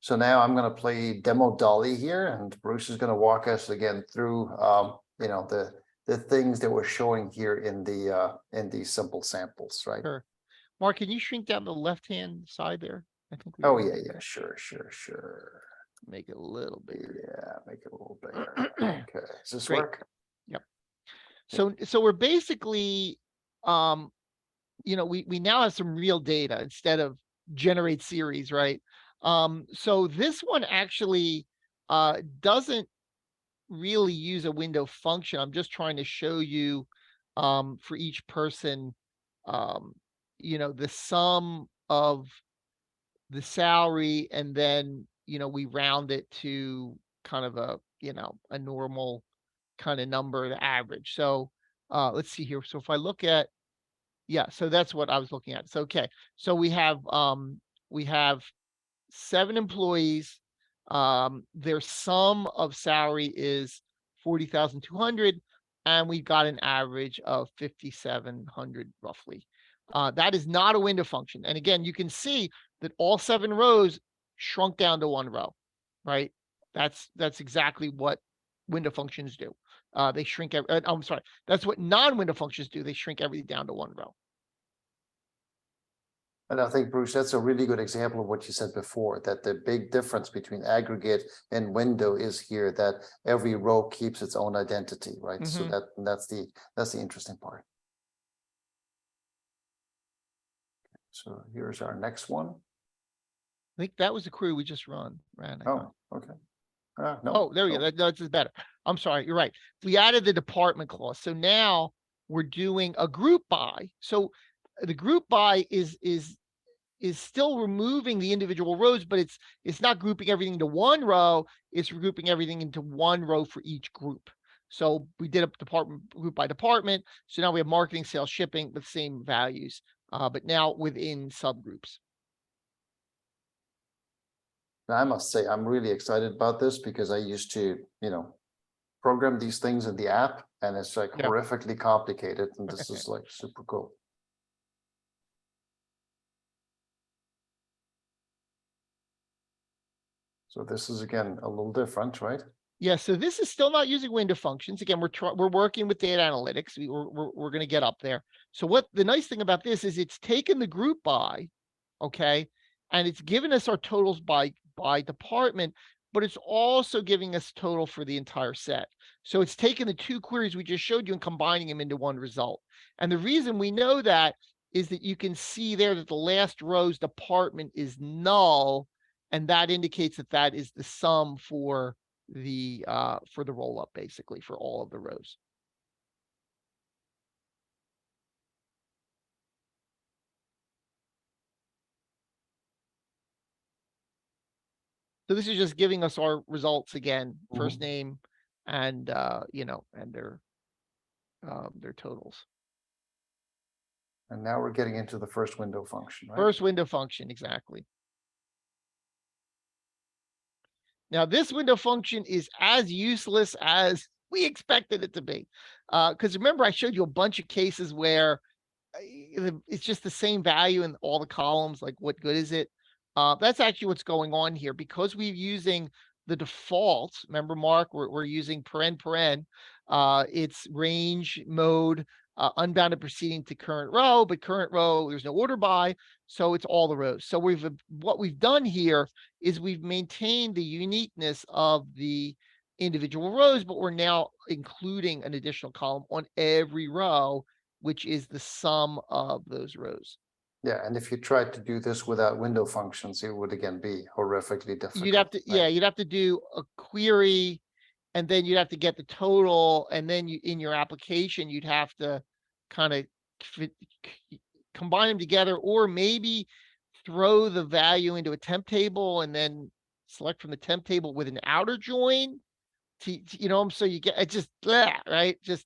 So now I'm going to play demo Dolly here, and Bruce is going to walk us again through, the things that we're showing here in these simple samples, right? Sure. Marc, can you shrink down the left-hand side there? I think. Oh yeah, sure. Make it a little bigger. Yeah, make it a little bigger. Okay, does this work? Yep. So we're basically, we now have some real data instead of generate series, right? So this one actually doesn't really use a window function. I'm just trying to show you for each person, the sum of the salary, and then we round it to kind of a normal kind of number, the average. So let's see here. So if I look at, so that's what I was looking at. So okay, so we have 7 employees. Their sum of salary is 40,200, and we got an average of 5,700 roughly. That is not a window function. And again, you can see that all 7 rows shrunk down to 1 row, right? That's exactly what window functions do. They shrink. I'm sorry. That's what non-window functions do. They shrink everything down to 1 row. And I think, Bruce, that's a really good example of what you said before, that the big difference between aggregate and window is here, that every row keeps its own identity, right? Mm-hmm. So that's the interesting part. So here's our next one. I think that was the query we just ran. I thought. Oh, okay. No. Oh, there we go. That's better. I'm sorry. You're right. We added the department clause. So now we're doing a group by. So the group by is still removing the individual rows, but it's not grouping everything into one row. It's grouping everything into one row for each group. So we did a department group by department. So now we have marketing, sales, shipping with same values, but now within subgroups. I must say, I'm really excited about this because I used to, program these things in the app, and it's like horrifically complicated. And this is like super cool. So this is, again, a little different, right? Yeah, so this is still not using window functions. Again, we're working with data analytics. We're going to get up there. So what the nice thing about this is it's taken the group by, okay, and it's given us our totals by department, but it's also giving us total for the entire set. So it's taking the two queries we just showed you and combining them into one result. And the reason we know that is that you can see there that the last row's department is null, and that indicates that that is the sum for the roll up, basically, for all of the rows. So this is just giving us our results again, first name and and their totals. And now we're getting into the first window function, right? First window function, exactly. Now this window function is as useless as we expected it to be. Because remember, I showed you a bunch of cases where it's just the same value in all the columns. Like, what good is it? That's actually what's going on here, because we're using the default. Remember, Mark, we're using paren. It's range mode, unbounded proceeding to current row, but current row, there's no order by, so it's all the rows. So what we've done here is we've maintained the uniqueness of the individual rows, but we're now including an additional column on every row, which is the sum of those rows. Yeah, and if you tried to do this without window functions, it would again be horrifically difficult. You'd have to, right? you'd have to do a query, and then you'd have to get the total, and then in your application, you'd have to kind of combine them together, or maybe throw the value into a temp table and then select from the temp table with an outer join. So you get it, just right, just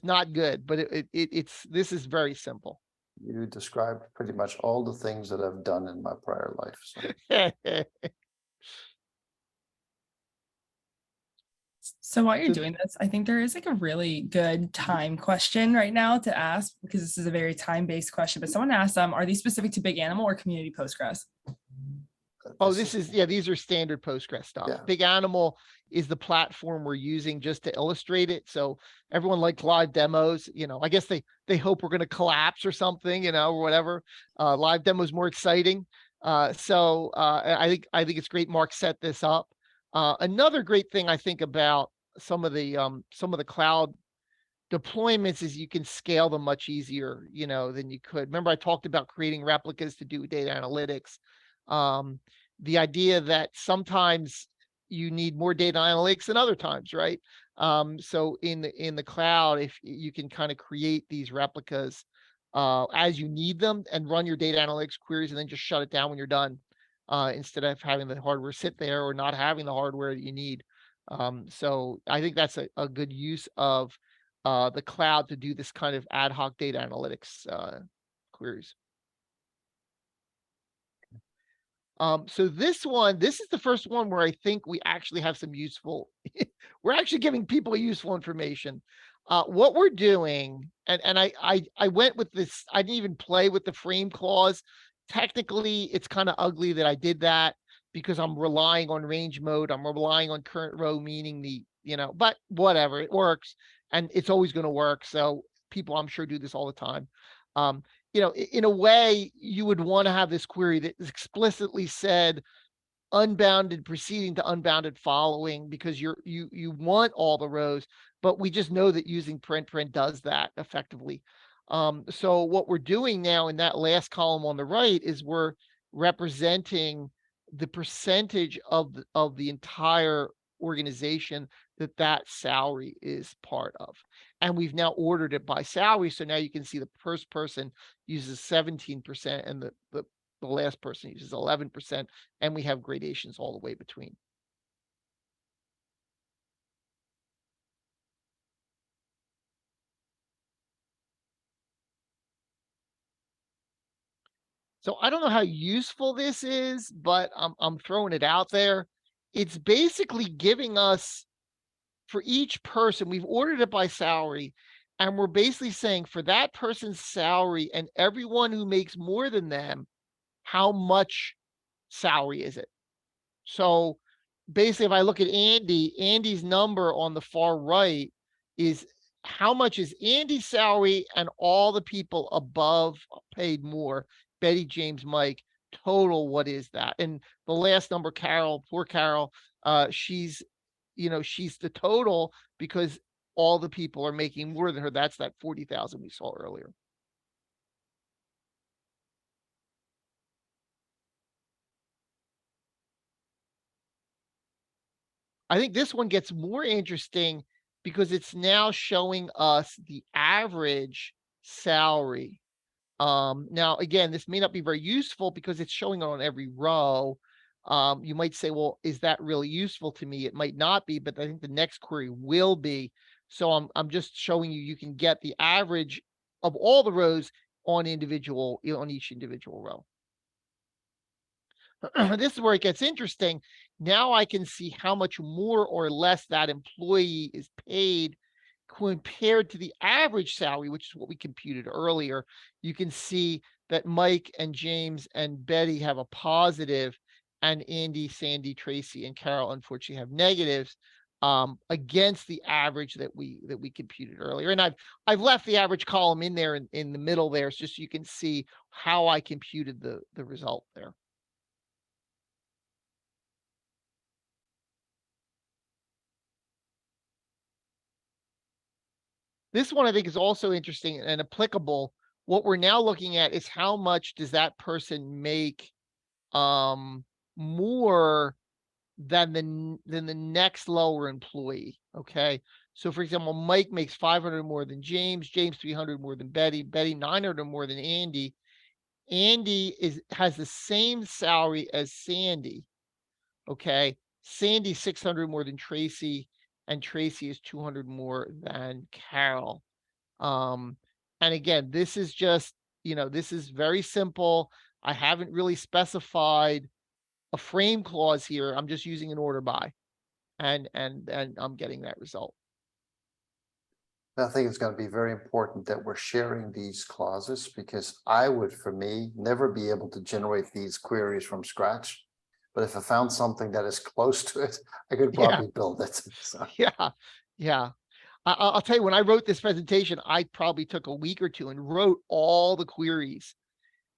not good. But this is very simple. You described pretty much all the things that I've done in my prior life. So while you're doing this, I think there is like a really good time question right now to ask, because this is a very time-based question. But someone asked, are these specific to BigAnimal or community Postgres? Oh, these are standard Postgres stuff. Yeah. BigAnimal is the platform we're using just to illustrate it. So everyone likes live demos. I guess they hope we're going to collapse or something, or whatever. Live demo is more exciting. So I think it's great Mark set this up. Another great thing I think about some of the cloud deployments is you can scale them much easier, than you could. Remember, I talked about creating replicas to do data analytics. The idea that sometimes you need more data analytics than other times, right? So in the cloud, if you can kind of create these replicas as you need them and run your data analytics queries and then just shut it down when you're done, instead of having the hardware sit there or not having the hardware that you need. So I think that's a good use of the cloud to do this kind of ad hoc data analytics queries. So this is the first one where I think we actually have some useful, we're actually giving people useful information. What we're doing, and I went with this, I didn't even play with the frame clause. Technically, it's kind of ugly that I did that because I'm relying on range mode. I'm relying on current row, meaning but whatever, it works, and it's always going to work. So people, I'm sure, do this all the time. In a way, you would want to have this query that explicitly said unbounded proceeding to unbounded following, because you want all the rows, but we just know that using paren does that effectively. So what we're doing now in that last column on the right is we're representing the percentage of the entire organization that salary is part of. And we've now ordered it by salary. So now you can see the first person uses 17% and the last person uses 11%. And we have gradations all the way between. So I don't know how useful this is, but I'm throwing it out there. It's basically giving us, for each person, we've ordered it by salary, and we're basically saying for that person's salary and everyone who makes more than them, how much salary is it? So basically, if I look at Andy's number on the far right is how much is Andy's salary and all the people above paid more, Betty, James, Mike, total, what is that? And the last number, Carol, poor Carol, she's the total because all the people are making more than her. That's that 40,000 we saw earlier. I think this one gets more interesting because it's now showing us the average salary. Now, again, this may not be very useful because it's showing it on every row. You might say, well, is that really useful to me? It might not be, but I think the next query will be. So I'm just showing you can get the average of all the rows on each individual row. This is where it gets interesting. Now I can see how much more or less that employee is paid compared to the average salary, which is what we computed earlier. You can see that Mike and James and Betty have a positive, and Andy, Sandy, Tracy, and Carol unfortunately have negatives against the average that we computed earlier. And I've left the average column in there in the middle there, just so you can see how I computed the result there. This one I think is also interesting and applicable. What we're now looking at is how much does that person make more than the next lower employee. Okay. So for example, Mike makes 500 more than James, James 300 more than Betty, Betty 900 more than Andy. Andy has the same salary as Sandy. Okay. Sandy 600 more than Tracy, and Tracy is 200 more than Carol. And again, this is just, this is very simple. I haven't really specified a frame clause here. I'm just using an order by, and I'm getting that result. I think it's going to be very important that we're sharing these clauses, because I would, for me, never be able to generate these queries from scratch. But if I found something that is close to it, I could probably build it. So. Yeah. I'll tell you, when I wrote this presentation, I probably took a week or two and wrote all the queries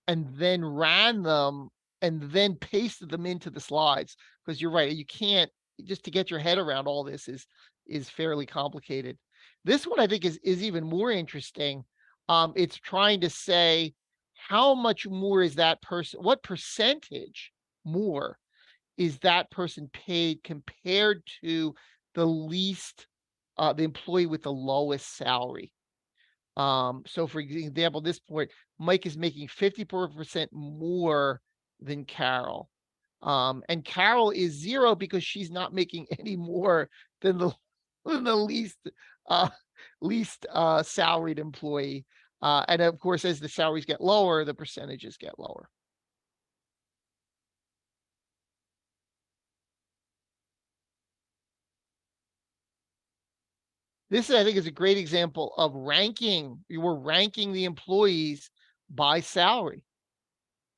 and then ran them and then pasted them into the slides. Because you're right, you can't, just to get your head around all this is fairly complicated. This one I think is even more interesting. It's trying to say how much more is that person, what percentage more is that person paid compared to the least, the employee with the lowest salary. So for example, this point, Mike is making 54% more than Carol. And Carol is 0 because she's not making any more than the least salaried employee. And of course, as the salaries get lower, the percentages get lower. This, I think, is a great example of ranking. You were ranking the employees by salary,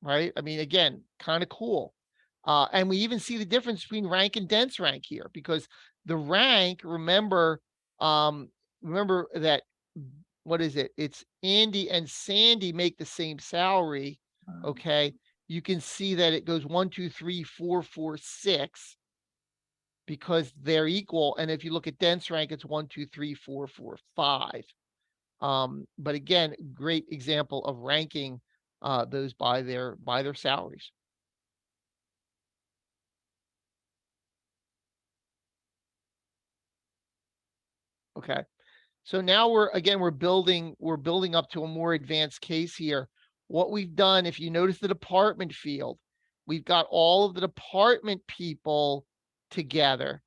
right? I mean, again, kind of cool. And we even see the difference between rank and dense rank here, because the rank, remember that, what is it? It's Andy and Sandy make the same salary. Okay. You can see that it goes 1, 2, 3, 4, 4, 6. Because they're equal. And if you look at dense rank, it's 1, 2, 3, 4, 4, 5. But again, great example of ranking those by their salaries. Okay. So now we're building up to a more advanced case here. What we've done, if you notice the department field, we've got all of the department people together,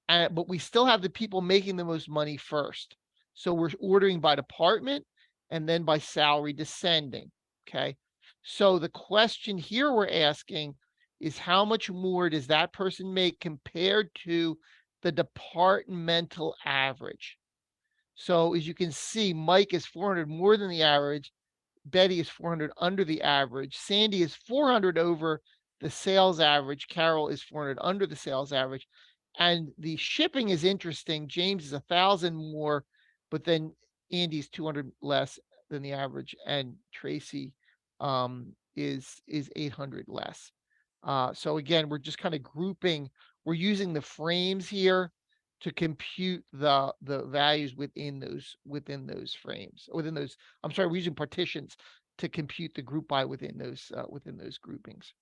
but we still have the people making the most money first. So we're ordering by department and then by salary descending. Okay. So the question here we're asking is how much more does that person make compared to the departmental average? So as you can see, Mike is 400 more than the average. Betty is 400 under the average. Sandy is 400 over the sales average. Carol is 400 under the sales average. And the shipping is interesting. James is 1,000 more, but then Andy's 200 less than the average, and Tracy is 800 less. So again, we're just kind of grouping. We're using the frames here to compute the values within those frames, I'm sorry, we're using partitions to compute the group by within those groupings.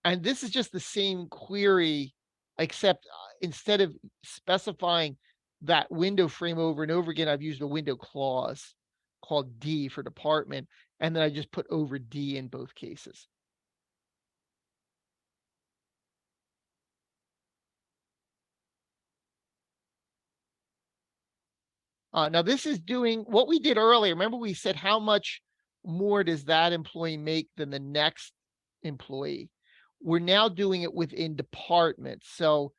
And this is just the same query, except instead of specifying that window frame over and over again, I've used a window clause called D for department, and then I just put over D in both cases. Now this is doing what we did earlier. Remember we said how much more does that employee make than the next employee? We're now doing it within departments. So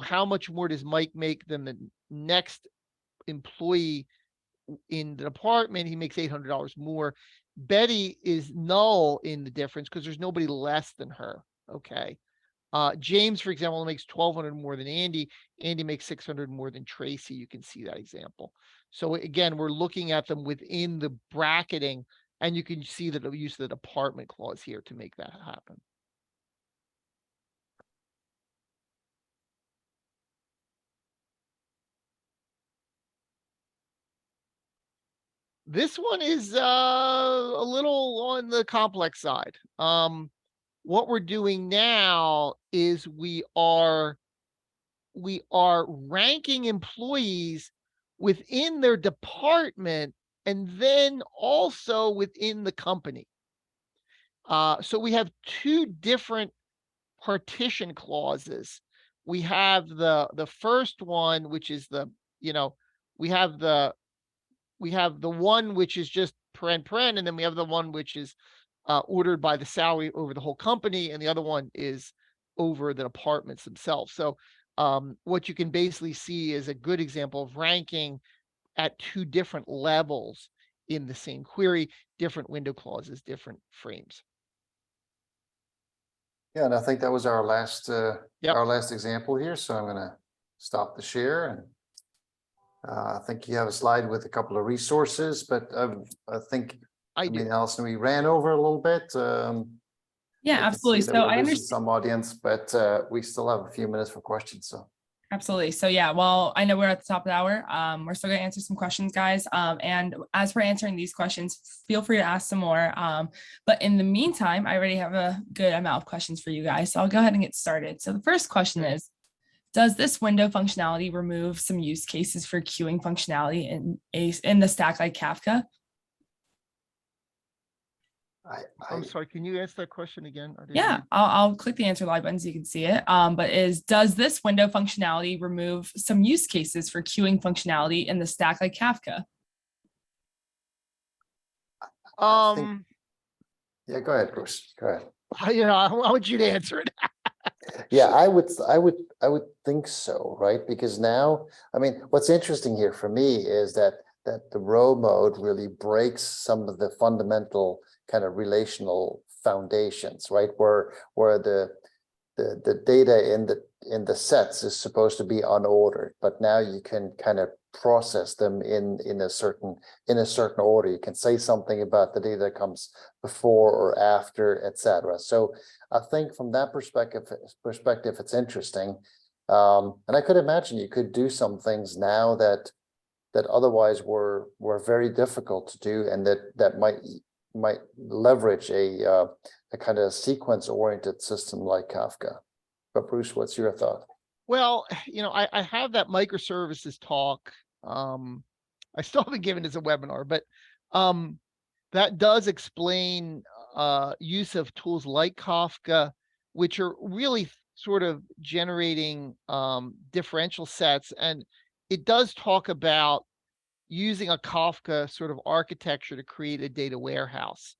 how much more does Mike make than the next employee in the department? He makes $800 more. Betty is null in the difference because there's nobody less than her. Okay. James, for example, makes 1,200 more than Andy. Andy makes 600 more than Tracy. You can see that example. So again, we're looking at them within the bracketing, and you can see that we use the department clause here to make that happen. This one is a little on the complex side. What we're doing now is we are ranking employees within their department and then also within the company. So we have two different partition clauses. We have the first one, which is we have the one which is just paren, and then we have the one which is ordered by the salary over the whole company, and the other one is over the departments themselves. So what you can basically see is a good example of ranking at two different levels in the same query, different window clauses, different frames. Yeah, and I think that was our last Yep. our last example here. So I'm going to stop the share, and I think you have a slide with a couple of resources, but I think I mean, Alison, we ran over a little bit. Yeah, absolutely. So I understand some audience, but we still have a few minutes for questions. So absolutely. So yeah, well, I know we're at the top of the hour. We're still going to answer some questions, guys. And as we're answering these questions, feel free to ask some more. But in the meantime, I already have a good amount of questions for you guys. So I'll go ahead and get started. So the first question is, does this window functionality remove some use cases for queuing functionality in the stack like Kafka? I'm sorry, can you answer that question again? Yeah, I'll click the answer live button so you can see it. But does this window functionality remove some use cases for queuing functionality in the stack like Kafka? Yeah, go ahead, Bruce. Go ahead. I want you to answer it. Yeah, I would think so, right? Because now, I mean, what's interesting here for me is that the row mode really breaks some of the fundamental kind of relational foundations, right? Where the data in the sets is supposed to be unordered, but now you can kind of process them in a certain order. You can say something about the data that comes before or after, etc. So I think from that perspective, it's interesting. And I could imagine you could do some things now that otherwise were very difficult to do, and that might leverage a kind of sequence-oriented system like Kafka. But Bruce, what's your thought? Well, I have that microservices talk. I still haven't given it as a webinar, but that does explain use of tools like Kafka, which are really sort of generating differential sets. And it does talk about using a Kafka sort of architecture to create a data warehouse.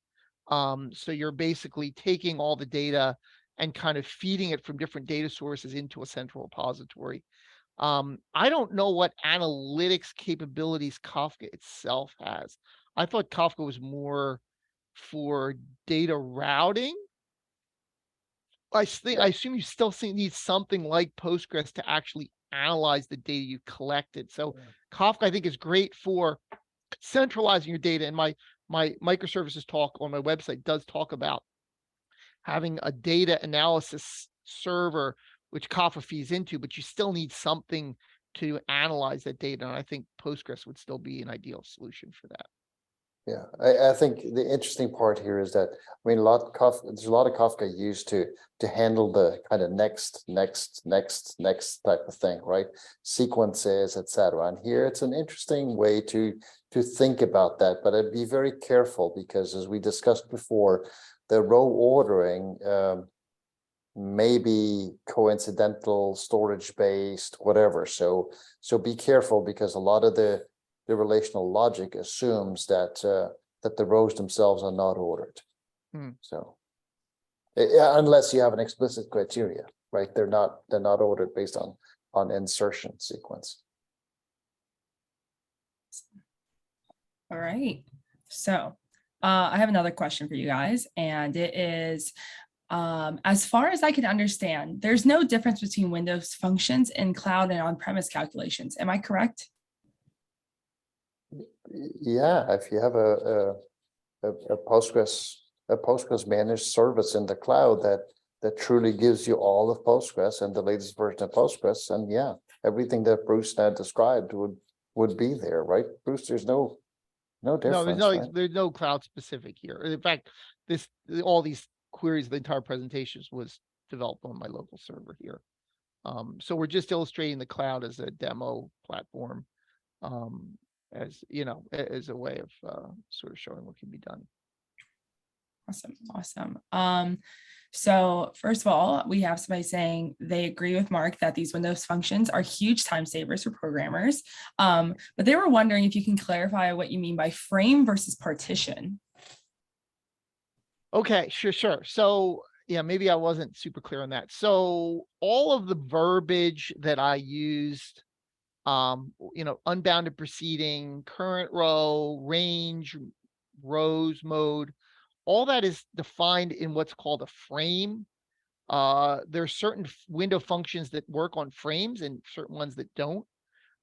So you're basically taking all the data and kind of feeding it from different data sources into a central repository. I don't know what analytics capabilities Kafka itself has. I thought Kafka was more for data routing. I assume you still need something like Postgres to actually analyze the data you collected. So Kafka, I think, is great for centralizing your data. And my microservices talk on my website does talk about having a data analysis server, which Kafka feeds into, but you still need something to analyze that data. And I think Postgres would still be an ideal solution for that. Yeah, I think the interesting part here is that, I mean, there's a lot of Kafka used to handle the kind of next type of thing, right? Sequences, etc. And here it's an interesting way to think about that, but I'd be very careful because, as we discussed before, the row ordering may be coincidental, storage based, whatever. So be careful, because a lot of the relational logic assumes that that the rows themselves are not ordered. So unless you have an explicit criteria, right? They're not ordered based on insertion sequence. All right. So I have another question for you guys, and it is, as far as I can understand, there's no difference between Windows functions in cloud and on-premise calculations. Am I correct? Yeah, if you have a Postgres managed service in the cloud that truly gives you all of Postgres and the latest version of Postgres, and yeah, everything that Bruce now described would be there, right? Bruce, there's no difference. No, there's no cloud specific here. In fact, all these queries, the entire presentations was developed on my local server here. So we're just illustrating the cloud as a demo platform. As as a way of sort of showing what can be done. Awesome. So first of all, we have somebody saying they agree with Marc that these Windows functions are huge time savers for programmers, but they were wondering if you can clarify what you mean by frame versus partition. Okay, sure. So yeah, maybe I wasn't super clear on that. So all of the verbiage that I used, unbounded proceeding, current row, range, rows mode, all that is defined in what's called a frame. There are certain window functions that work on frames and certain ones that don't.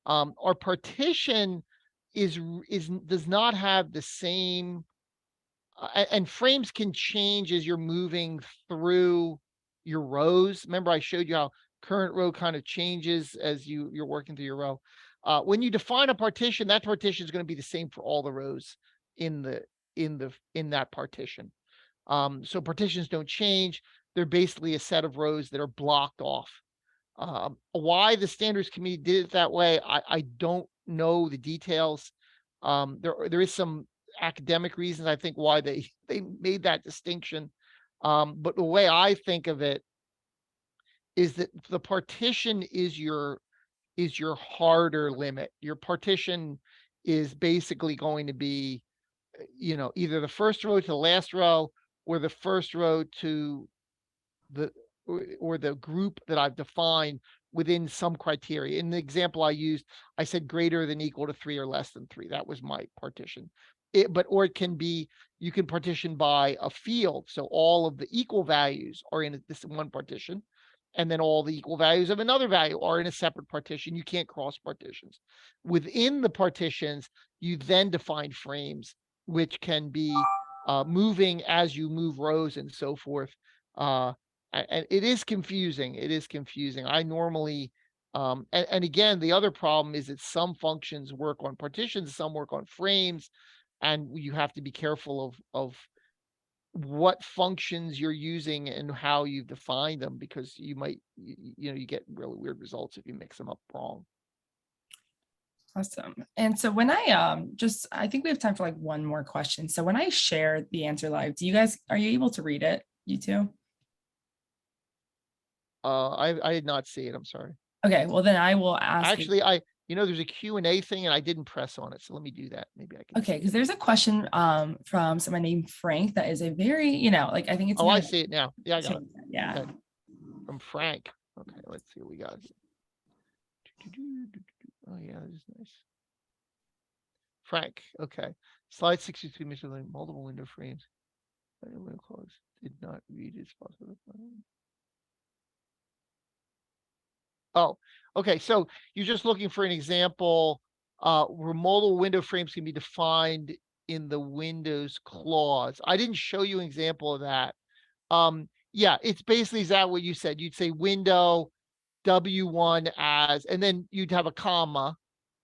Our partition does not have the same, and frames can change as you're moving through your rows. Remember, I showed you how current row kind of changes as you're working through your row. When you define a partition, that partition is going to be the same for all the rows in that partition. So partitions don't change. They're basically a set of rows that are blocked off. Why the standards committee did it that way, I don't know the details. There is some academic reasons, I think, why they made that distinction. But the way I think of it is that the partition is your harder limit. Your partition is basically going to be, either the first row to the last row, or the first row to the group that I've defined within some criteria. In the example I used, I said greater than equal to 3 or less than 3. That was my partition. Or it can be, you can partition by a field. So all of the equal values are in this one partition, and then all the equal values of another value are in a separate partition. You can't cross partitions. Within the partitions, you then define frames, which can be moving as you move rows and so forth. And it is confusing. I normally, and again, the other problem is that some functions work on partitions, some work on frames, and you have to be careful of what functions you're using and how you define them, because you might, you get really weird results if you mix them up wrong. Awesome. And so when I think we have time for like one more question. So when I share the answer live, are you able to read it, you two? I did not see it. I'm sorry. Okay, well then I will ask. Actually, there's a Q&A thing and I didn't press on it. So let me do that. Maybe I can. Okay, because there's a question from someone named Frank that is a very, like I think it's. Oh, I see it now. Yeah, I got it. Yeah. Okay. From Frank. Okay, let's see what we got. Oh yeah, this is nice. Frank, okay. Slide 63, Mr. Multiple window frames. Window clause did not read its possible. Oh, okay. So you're just looking for an example where multiple window frames can be defined in the Windows clause. I didn't show you an example of that. Yeah, it's basically is that what you said? You'd say window W1 as, and then you'd have a comma.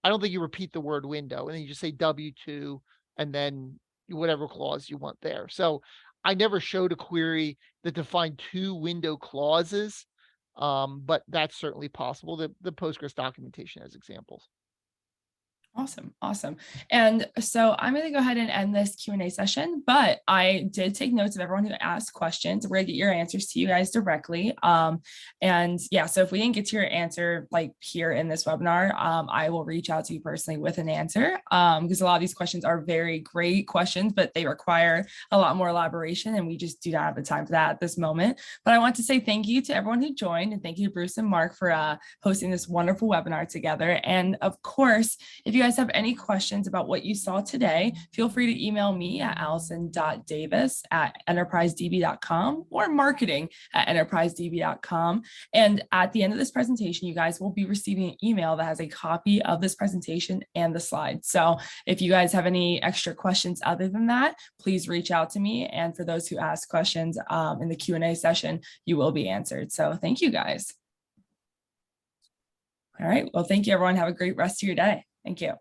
I don't think you repeat the word window, and then you just say W2 and then whatever clause you want there. So I never showed a query that defined two window clauses, but that's certainly possible. The Postgres documentation has examples. Awesome. Awesome. And so I'm going to go ahead and end this Q&A session, but I did take notes of everyone who asked questions. We're going to get your answers to you guys directly. And yeah, so if we didn't get to your answer like here in this webinar, I will reach out to you personally with an answer because a lot of these questions are very great questions, but they require a lot more elaboration and we just do not have the time for that at this moment. But I want to say thank you to everyone who joined and thank you to Bruce and Marc for hosting this wonderful webinar together. And of course, if you guys have any questions about what you saw today, feel free to email me at allison.davis@enterprisedb.com or marketing@enterprisedb.com. And at the end of this presentation, you guys will be receiving an email that has a copy of this presentation and the slides. So if you guys have any extra questions other than that, please reach out to me. And for those who ask questions in the Q&A session, you will be answered. So thank you guys. All right. Well, thank you, everyone. Have a great rest of your day. Thank you.